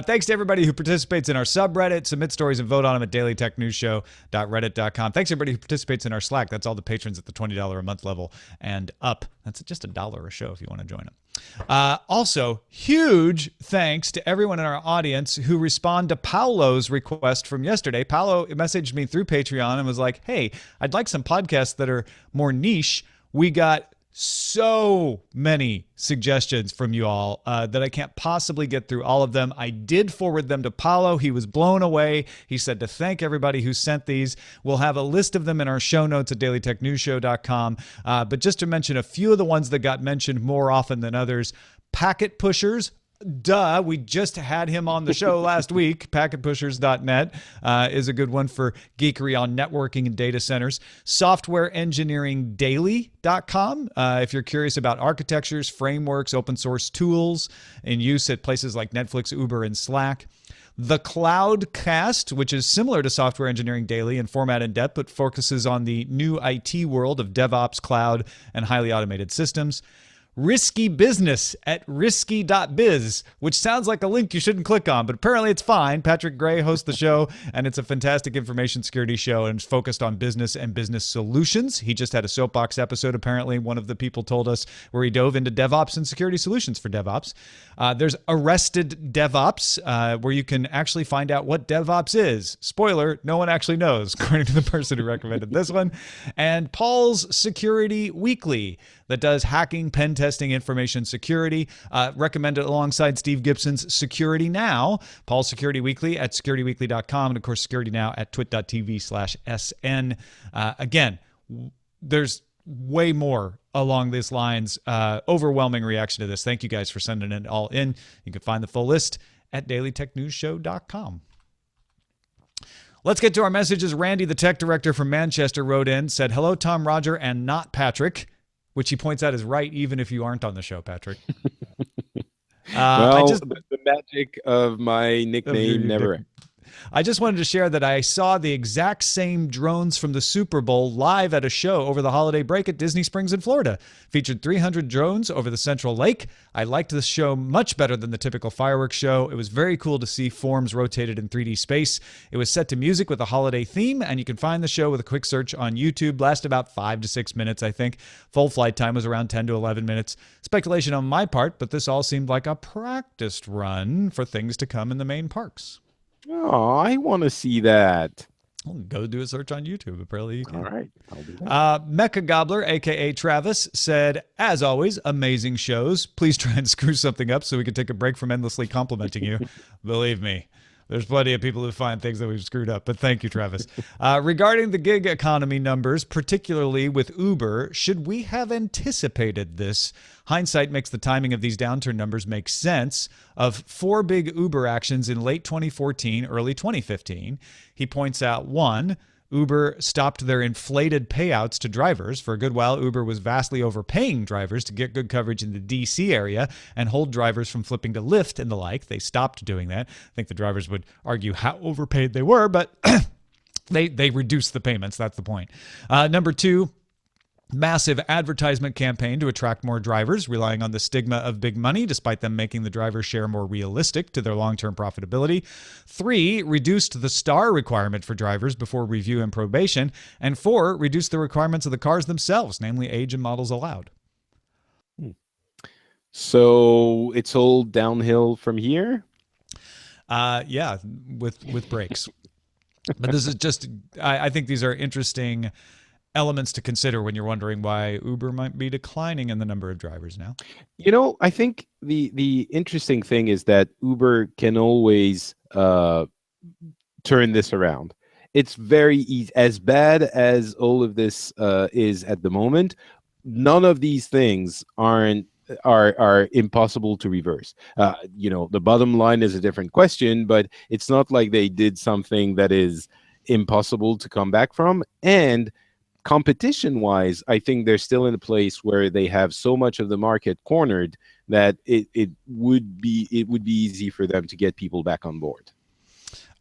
Thanks to everybody who participates in our subreddit. Submit stories and vote on them at dailytechnewsshow.reddit.com. Thanks everybody who participates in our Slack. That's all the patrons at the $20 a month level and up. That's just $1 a show if you want to join them. Also, huge thanks to everyone in our audience who respond to Paolo's request from yesterday. Paolo messaged me through Patreon and was like, hey, I'd like some podcasts that are more niche. We got so many suggestions from you all that I can't possibly get through all of them. I did forward them to Paolo. He was blown away. He said to thank everybody who sent these. We'll have a list of them in our show notes at dailytechnewsshow.com. But just to mention a few of the ones that got mentioned more often than others: Packet Pushers. Duh, we just had him on the show last week. Packetpushers.net is a good one for geekery on networking and data centers. Softwareengineeringdaily.com if you're curious about architectures, frameworks, open source tools in use at places like Netflix, Uber, and Slack. The Cloudcast, which is similar to Software Engineering Daily in format and depth, but focuses on the new IT world of DevOps, cloud, and highly automated systems. risky business at risky.biz, which sounds like a link you shouldn't click on, but apparently it's fine. Patrick Gray hosts the show, and it's a fantastic information security show, and it's focused on business and business solutions. He just had a soapbox episode, apparently, one of the people told us, where he dove into DevOps and security solutions for DevOps. There's Arrested DevOps, where you can actually find out what DevOps is. Spoiler, no one actually knows, according to the person who recommended this one. And Paul's Security Weekly, that does hacking, pen testing, information security, recommended alongside Steve Gibson's Security Now, Paul's Security Weekly at securityweekly.com, and of course, Security Now at twit.tv/SN. Again, there's way more along these lines. Overwhelming reaction to this. Thank you guys for sending it all in. You can find the full list at dailytechnewsshow.com. Let's get to our messages. Randy, the tech director from Manchester, wrote in, said, hello, Tom, Roger, and not Patrick, which he points out is right even if you aren't on the show, Patrick. The magic of my nickname never. I just wanted to share that I saw the exact same drones from the Super Bowl live at a show over the holiday break at Disney Springs in Florida. Featured 300 drones over the Central Lake. I liked the show much better than the typical fireworks show. It was very cool to see forms rotated in 3D space. It was set to music with a holiday theme, and you can find the show with a quick search on YouTube. Lasted about 5 to 6 minutes, I think. Full flight time was around 10 to 11 minutes. Speculation on my part, but this all seemed like a practiced run for things to come in the main parks. Oh, I want to see that. Well, go do a search on YouTube. Apparently you can. All right. I'll do that. Mecha Gobbler, a.k.a. Travis, said, as always, amazing shows. Please try and screw something up so we can take a break from endlessly complimenting you. Believe me, there's plenty of people who find things that we've screwed up, but thank you, Travis. Regarding the gig economy numbers, particularly with Uber, should we have anticipated this? Hindsight makes the timing of these downturn numbers make sense. Of 4 big Uber actions in late 2014, early 2015, he points out, 1, Uber stopped their inflated payouts to drivers. For a good while, Uber was vastly overpaying drivers to get good coverage in the DC area and hold drivers from flipping to Lyft and the like. They stopped doing that. I think the drivers would argue how overpaid they were, but they reduced the payments. That's the point. Number 2, massive advertisement campaign to attract more drivers, relying on the stigma of big money, despite them making the driver share more realistic to their long-term profitability. 3, reduced the star requirement for drivers before review and probation. And 4, reduced the requirements of the cars themselves, namely age and models allowed. So it's all downhill from here? Yeah, with brakes. But this is just, I think these are interesting elements to consider when you're wondering why Uber might be declining in the number of drivers now. You know, I think the interesting thing is that Uber can always turn this around. It's very easy. As bad as all of this is at the moment, none of these things are impossible to reverse. You know, the bottom line is a different question, but it's not like they did something that is impossible to come back from. And competition-wise, I think they're still in a place where they have so much of the market cornered that it would be easy for them to get people back on board.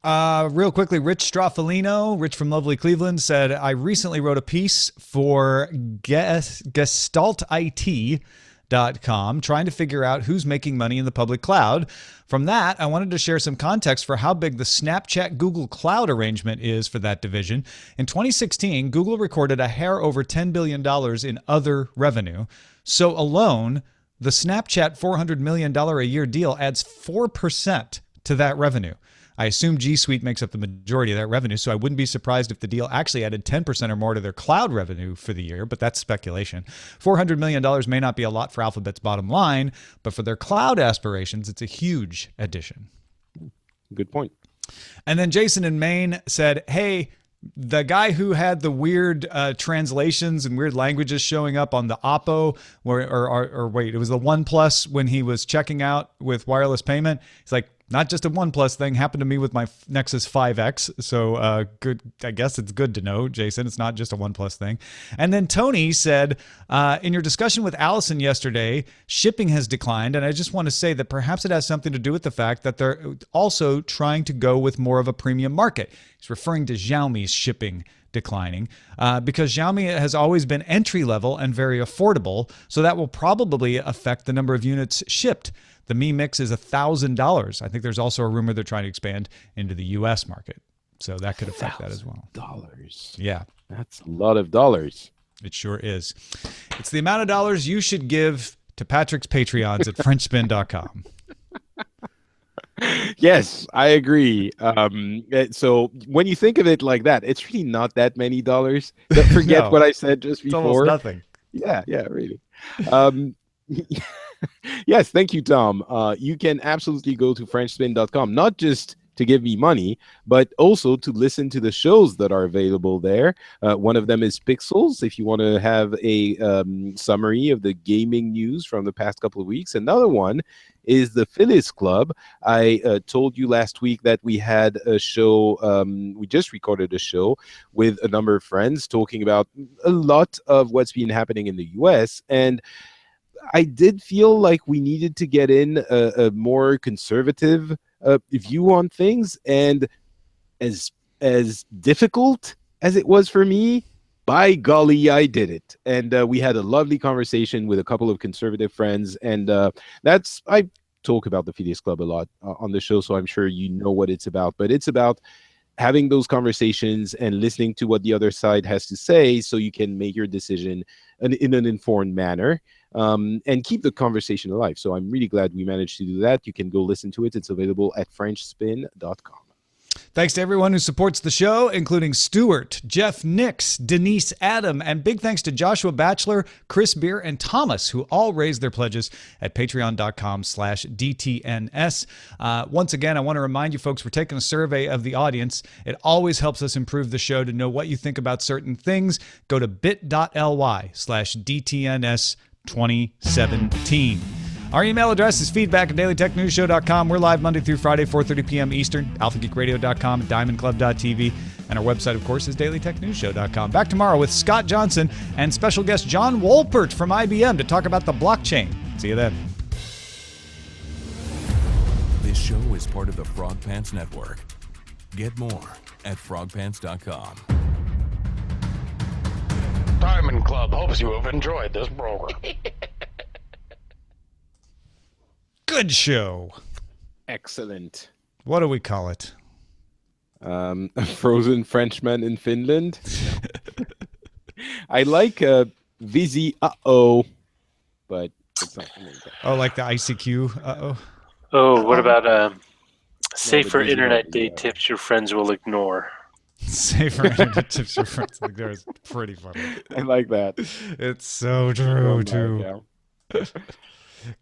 Real quickly, Rich Straffolino, Rich from lovely Cleveland, said, I recently wrote a piece for GestaltIT.com trying to figure out who's making money in the public cloud. From that, I wanted to share some context for how big the Snapchat Google Cloud arrangement is for that division. In 2016, Google recorded a hair over $10 billion in other revenue. So alone, the Snapchat $400 million a year deal adds 4% to that revenue. I assume G Suite makes up the majority of that revenue, so I wouldn't be surprised if the deal actually added 10% or more to their cloud revenue for the year, but that's speculation. $400 million may not be a lot for Alphabet's bottom line, but for their cloud aspirations, it's a huge addition. Good point. And then Jason in Maine said, hey, the guy who had the weird translations and weird languages showing up on the Oppo, or wait, it was the OnePlus when he was checking out with wireless payment. He's like, Not just a OnePlus thing. Happened to me with my Nexus 5X. So good. I guess it's good to know, Jason. It's not just a OnePlus thing. And then Tony said, in your discussion with Allison yesterday, shipping has declined. And I just want to say that perhaps it has something to do with the fact that they're also trying to go with more of a premium market. He's referring to Xiaomi's shipping declining because Xiaomi has always been entry level and very affordable. So that will probably affect the number of units shipped. The Mi Mix is $1,000. I think there's also a rumor they're trying to expand into the U.S. market. So that could affect that as well. $1,000. Yeah. That's a lot of dollars. It sure is. It's the amount of dollars you should give to Patrick's Patreons at FrenchSpin.com. Yes, I agree. So when you think of it like that, it's really not that many dollars. Don't forget No, what I said just it's before. almost nothing. Yeah, really. Yes, thank you, Tom. You can absolutely go to FrenchSpin.com, not just to give me money, but also to listen to the shows that are available there. One of them is Pixels, if you want to have a summary of the gaming news from the past couple of weeks. Another one is the Phyllis Club. I told you last week that we had a show, we just recorded a show with a number of friends talking about a lot of what's been happening in the US, and I did feel like we needed to get in a more conservative view on things, and as difficult as it was for me, by golly, I did it. And we had a lovely conversation with a couple of conservative friends, and I talk about the Phileas Club a lot on the show, so I'm sure you know what it's about. But it's about having those conversations and listening to what the other side has to say, so you can make your decision in an informed manner. And keep the conversation alive. So I'm really glad we managed to do that. You can go listen to it. It's available at FrenchSpin.com. Thanks to everyone who supports the show, including Stuart, Jeff Nix, Denise Adam, and big thanks to Joshua Batchelor, Chris Beer, and Thomas, who all raised their pledges at patreon.com/DTNS. Once again, I want to remind you folks, we're taking a survey of the audience. It always helps us improve the show to know what you think about certain things. Go to bit.ly/DTNS2017. Our email address is feedback@dailytechnewsshow.com. We're live Monday through Friday, 4:30 p.m. Eastern, alphageekradio.com, diamondclub.tv, and our website, of course, is dailytechnewsshow.com. Back tomorrow with Scott Johnson and special guest John Wolpert from IBM to talk about the blockchain. See you then. This show is part of the Frog Pants Network. Get more at frogpants.com. Diamond Club hopes you have enjoyed this program. Good show. Excellent. What do we call it? A frozen Frenchman in Finland. I like Vizio, but it's not. Oh, like the ICQ? Uh-oh. Oh, what about safer Vizio internet is, date tips your friends will ignore? Safer internet tips your friends. Like, there's pretty funny. I like that. It's so true, too.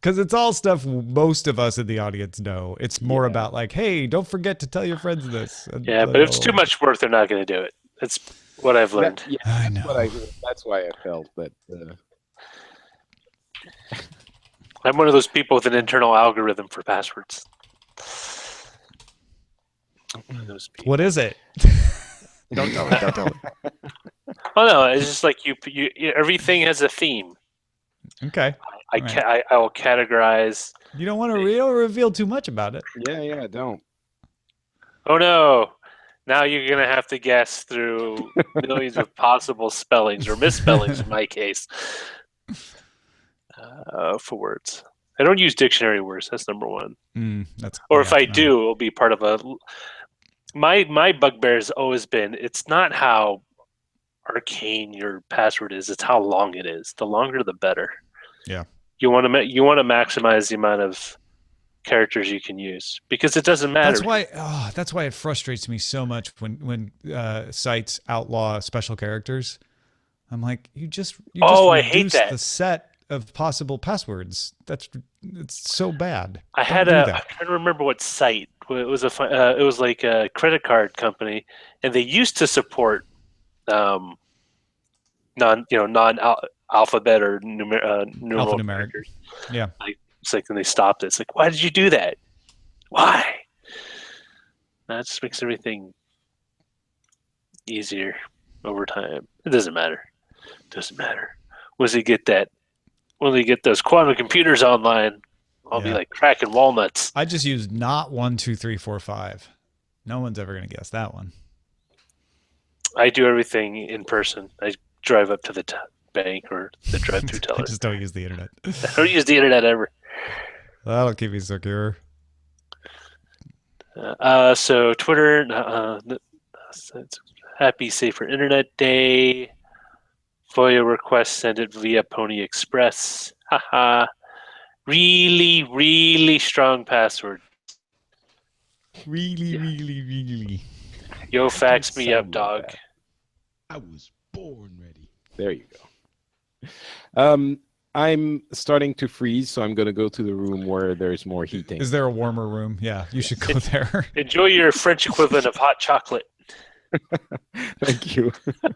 Because it's all stuff most of us in the audience know. It's more about like, hey, don't forget to tell your friends this. And Yeah, but if it's too much work, they're not going to do it. That's what I've learned. I know. That's why I felt that. I'm one of those people with an internal algorithm for passwords. What is it? Don't tell it. Don't tell it. Oh no, it's just like you everything has a theme. Okay. I will categorize. You don't want to reveal too much about it. Yeah, don't. Oh no! Now you're gonna have to guess through millions of possible spellings or misspellings in my case. For words, I don't use dictionary words. That's number one. If I do, it'll be part of a. My bugbear has always been, it's not how arcane your password is, it's how long it is. The longer, the better. Yeah. You want to maximize the amount of characters you can use because it doesn't matter. That's why it frustrates me so much when sites outlaw special characters. I'm like, you just I hate that. The set of possible passwords. It's so bad. I'm trying to remember what site. It was it was like a credit card company, and they used to support non-alphabet or numeral alphanumeric characters. Yeah. It's like when they stopped it. It's like, why did you do that? Why? That just makes everything easier over time. It doesn't matter. Doesn't matter. Once they get those quantum computers online, I'll be like cracking walnuts. I just use not 1, 2, 3, 4, 5. No one's ever gonna guess that one. I do everything in person. I drive up to the bank or the drive-through teller. I just don't use the internet. I don't use the internet ever. That'll keep me secure. So Twitter, happy Safer Internet Day. FOIA request, send it via Pony Express. Haha. Really, really strong password. Really. Yo, fax me up, dog. I was born ready. There you go. I'm starting to freeze, so I'm going to go to the room where there's more heating. Is there a warmer room? Yeah, you should go there. Enjoy your French equivalent of hot chocolate. Thank you.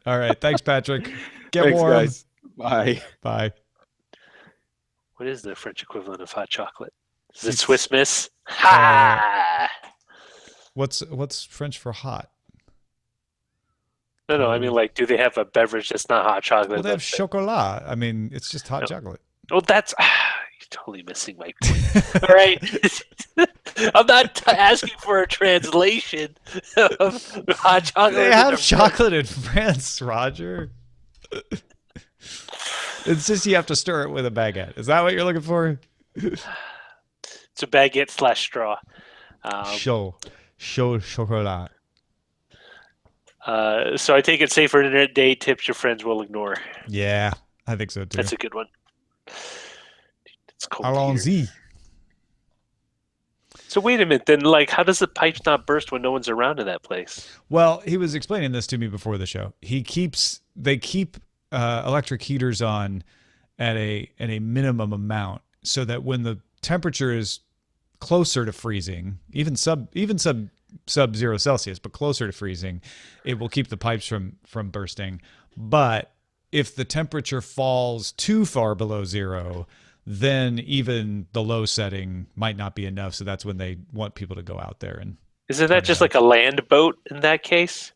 All right. Thanks, Patrick. Get Thanks, warm. guys. Bye. Bye. What is the French equivalent of hot chocolate? Is it Swiss Miss? Ha! What's French for hot? No, I mean, like, do they have a beverage that's not hot chocolate? Well, they have chocolat. I mean, it's just hot chocolate. Oh, that's... you're totally missing my point. All right. I'm not asking for a translation of hot chocolate. They have chocolate in France, Roger. It's just you have to stir it with a baguette. Is that what you're looking for? It's a baguette / straw. Show chocolat. So I take it Safer Internet Day tips your friends will ignore. Yeah, I think so too. That's a good one. It's cold Allons-y. here. So wait a minute, then, like, how does the pipes not burst when no one's around in that place? Well, he was explaining this to me before the show. They keep electric heaters on at a minimum amount so that when the temperature is closer to freezing, even sub 0 Celsius, but closer to freezing, it will keep the pipes from bursting. But if the temperature falls too far below 0, then even the low setting might not be enough. So that's when they want people to go out there and. Isn't that just like a land boat in that case?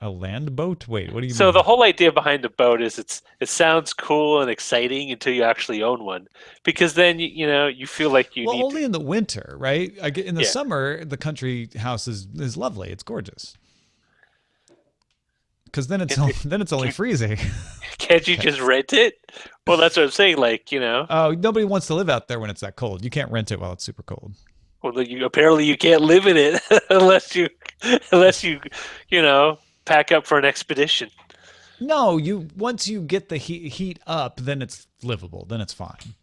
A land boat? Wait, what do you mean? So the whole idea behind the boat is it sounds cool and exciting until you actually own one, because then you feel like you need only in the winter, right? In the summer, the country house is lovely. It's gorgeous. Because then it's only freezing. Can't you just rent it? Well, that's what I'm saying. Like, Oh, nobody wants to live out there when it's that cold. You can't rent it while it's super cold. Well, apparently you can't live in it unless you pack up for an expedition. No, once you get the heat up, then it's livable. Then it's fine.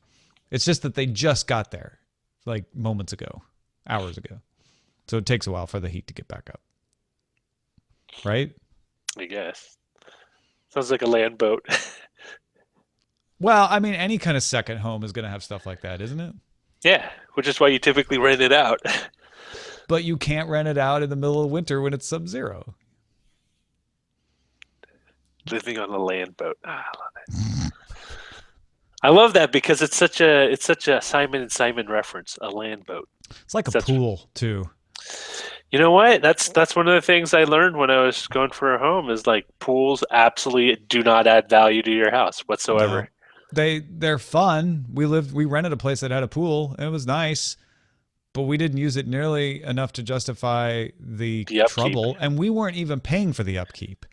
It's just that they just got there, like moments ago, hours ago. So it takes a while for the heat to get back up. Right? I guess. Sounds like a land boat. Well, I mean, any kind of second home is going to have stuff like that, isn't it? Yeah, which is why you typically rent it out. But you can't rent it out in the middle of winter when it's sub-0. Living on a land boat. I love it. I love that because it's such a Simon and Simon reference, a land boat. It's like a pool too. You know what? That's one of the things I learned when I was going for a home is like pools absolutely do not add value to your house whatsoever. No. They're fun. We rented a place that had a pool. And it was nice, but we didn't use it nearly enough to justify the trouble, and we weren't even paying for the upkeep.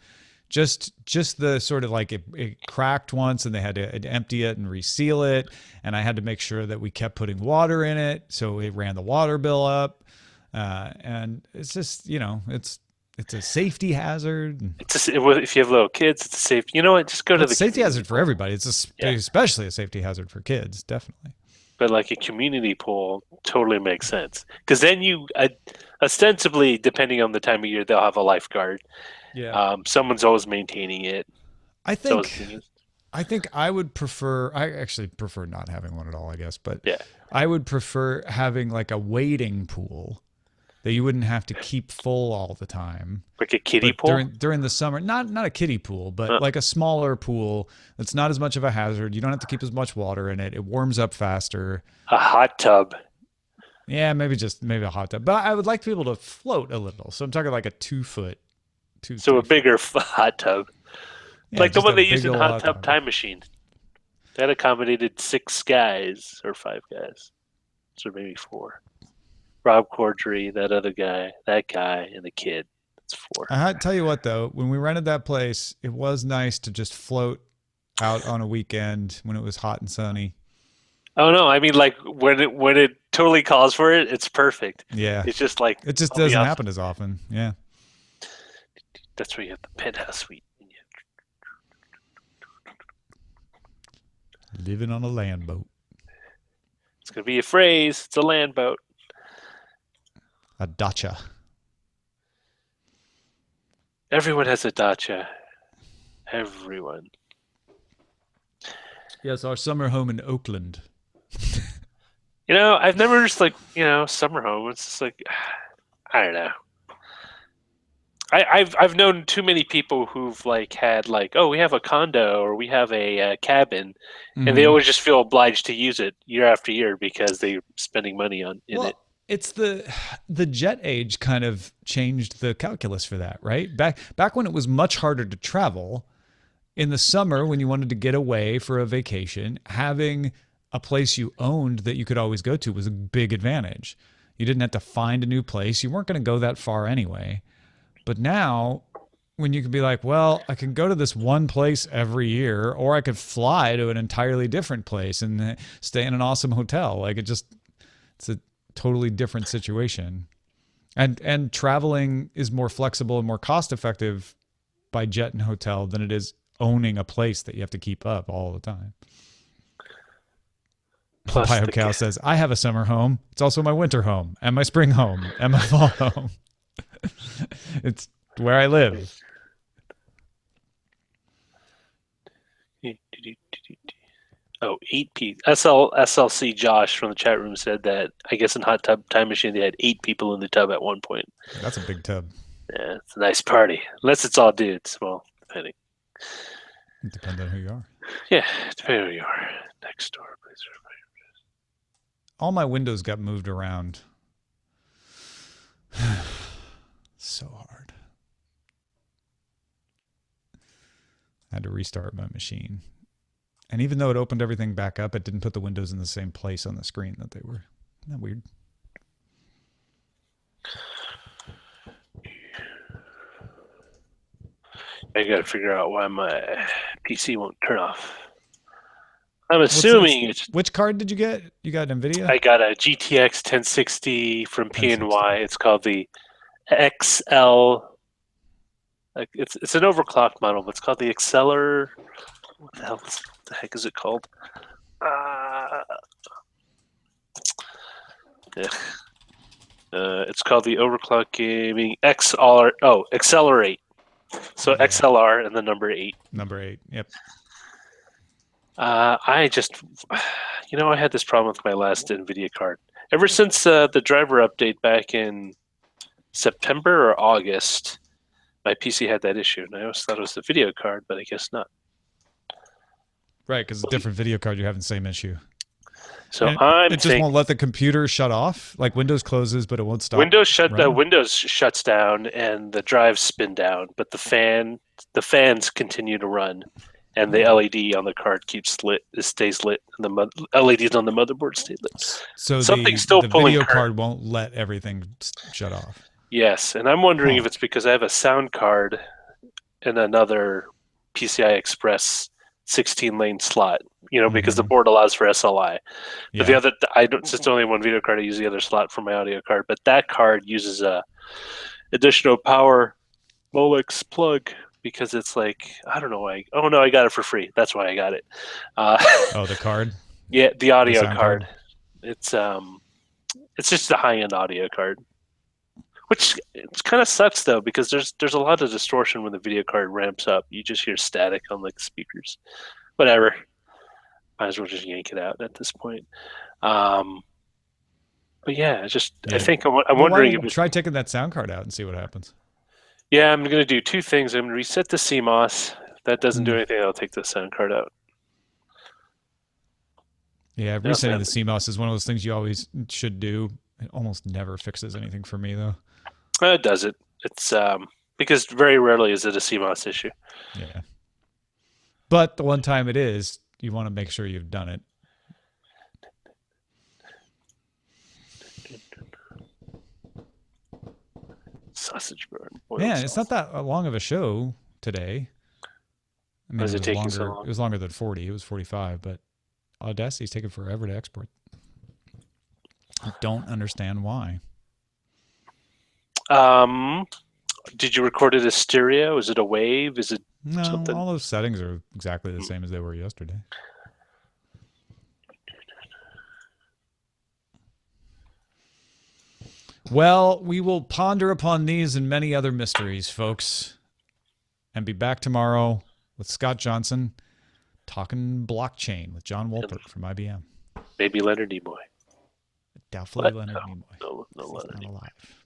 Just the sort of like it cracked once and they had to empty it and reseal it, and I had to make sure that we kept putting water in it, so it ran the water bill up, and it's just it's a safety hazard. If you have little kids, it's a safety. You know what? Just go to the safety hazard for everybody. It's especially a safety hazard for kids, definitely. But like a community pool totally makes sense, because then you ostensibly, depending on the time of year, they'll have a lifeguard. Yeah. Someone's always maintaining it. I think I would prefer. I actually prefer not having one at all, I guess. But yeah, I would prefer having like a wading pool that you wouldn't have to keep full all the time. Like a kiddie pool? During the summer. Not a kiddie pool, but like a smaller pool that's not as much of a hazard. You don't have to keep as much water in it. It warms up faster. A hot tub. Yeah, maybe a hot tub. But I would like to be able to float a little. So I'm talking like a 2 foot. So a bigger hot tub. Yeah, Like the just one a they big used in old Hot Tub Time Machine. That accommodated 6 guys or 5 guys. So maybe 4. Rob Corddry, that other guy, that guy, and the kid. That's 4. I tell you what, though, when we rented that place, it was nice to just float out on a weekend when it was hot and sunny. Oh no, I mean like when it totally calls for it, it's perfect. Yeah. It's just like It just doesn't happen as often. Yeah. That's where you have the penthouse suite. Living on a land boat. It's gonna be a phrase. It's a land boat. A dacha. Everyone has a dacha. Everyone. Yes, our summer home in Oakland. You know, I've never just like, summer home. It's just like, I don't know. I've known too many people who've like had like, oh, we have a condo or we have a cabin, and they always just feel obliged to use it year after year because they're spending money in it. It's the jet age kind of changed the calculus for that, right? Back when it was much harder to travel in the summer when you wanted to get away for a vacation, having a place you owned that you could always go to was a big advantage. You didn't have to find a new place. You weren't going to go that far anyway. But now, when you can be like, well, I can go to this one place every year, or I could fly to an entirely different place and stay in an awesome hotel. Like it's a totally different situation. And traveling is more flexible and more cost effective by jet and hotel than it is owning a place that you have to keep up all the time. BioCow says, I have a summer home. It's also my winter home and my spring home and my fall home. It's where I live. Oh, 8 SLC Josh from the chat room said that I guess in Hot Tub Time Machine they had 8 people in the tub at one point. That's a big tub. Yeah, it's a nice party. Unless it's all dudes. Well, depending. It depends on who you are. Yeah, depending on who you are. Next door, please. All my windows got moved around. So hard. I had to restart my machine. And even though it opened everything back up, it didn't put the windows in the same place on the screen that they were. Isn't that weird? I got to figure out why my PC won't turn off. I'm assuming which card did you get? You got NVIDIA? I got a GTX 1060 from PNY. It's called the XL. Like it's an overclocked model, but it's called the Acceler. What the heck is it called? It's called the Overclock Gaming XR. Oh, Accelerate. So yeah. XLR and the number 8. Number 8. Yep. I just, I had this problem with my last NVIDIA card. Ever since the driver update back in September or August, my PC had that issue. And I always thought it was the video card, but I guess not. Right, because it's a different video card, you're having the same issue. So it just won't let the computer shut off? Like Windows closes, but it won't stop? Windows shuts down and the drives spin down, but the fans continue to run. And the LED on the card stays lit, and the LEDs on the motherboard stay lit. So something's still the pulling video current. card won't let everything shut off. Yes, and I'm wondering if it's because I have a sound card in another PCI Express 16-lane slot. Because the board allows for SLI. But the other, it's only one video card. I use the other slot for my audio card, but that card uses a additional power Molex plug. Because it's like, I don't know why. Oh, no, I got it for free. That's why I got it. The card? Yeah, the audio card. It's just a high-end audio card. Which it kind of sucks, though, because there's a lot of distortion when the video card ramps up. You just hear static on the speakers. Whatever. Might as well just yank it out at this point. But yeah, I think I'm wondering if try taking that sound card out and see what happens. Yeah, I'm going to do 2 things. I'm going to reset the CMOS. If that doesn't do anything, I'll take the sound card out. Yeah, resetting the CMOS is one of those things you always should do It almost never fixes anything for me, though. It does it. It's because very rarely is it a CMOS issue. Yeah. But the one time it is, you want to make sure you've done it. Sausage burn. Man, it's not that long of a show today. I mean, Why is it taking longer, so long? It was longer than 40. It was 45, but Audacity's taking forever to export. I don't understand why. Did you record it as stereo? Is it a wave? Is it No, something? all those settings are exactly the same as they were yesterday. Well, we will ponder upon these and many other mysteries, folks, and be back tomorrow with Scott Johnson talking blockchain with John Wolpert from IBM. Maybe Leonard Nimoy. Doubtfully Leonard Nimoy. No, He's Leonard not Nimoy. alive.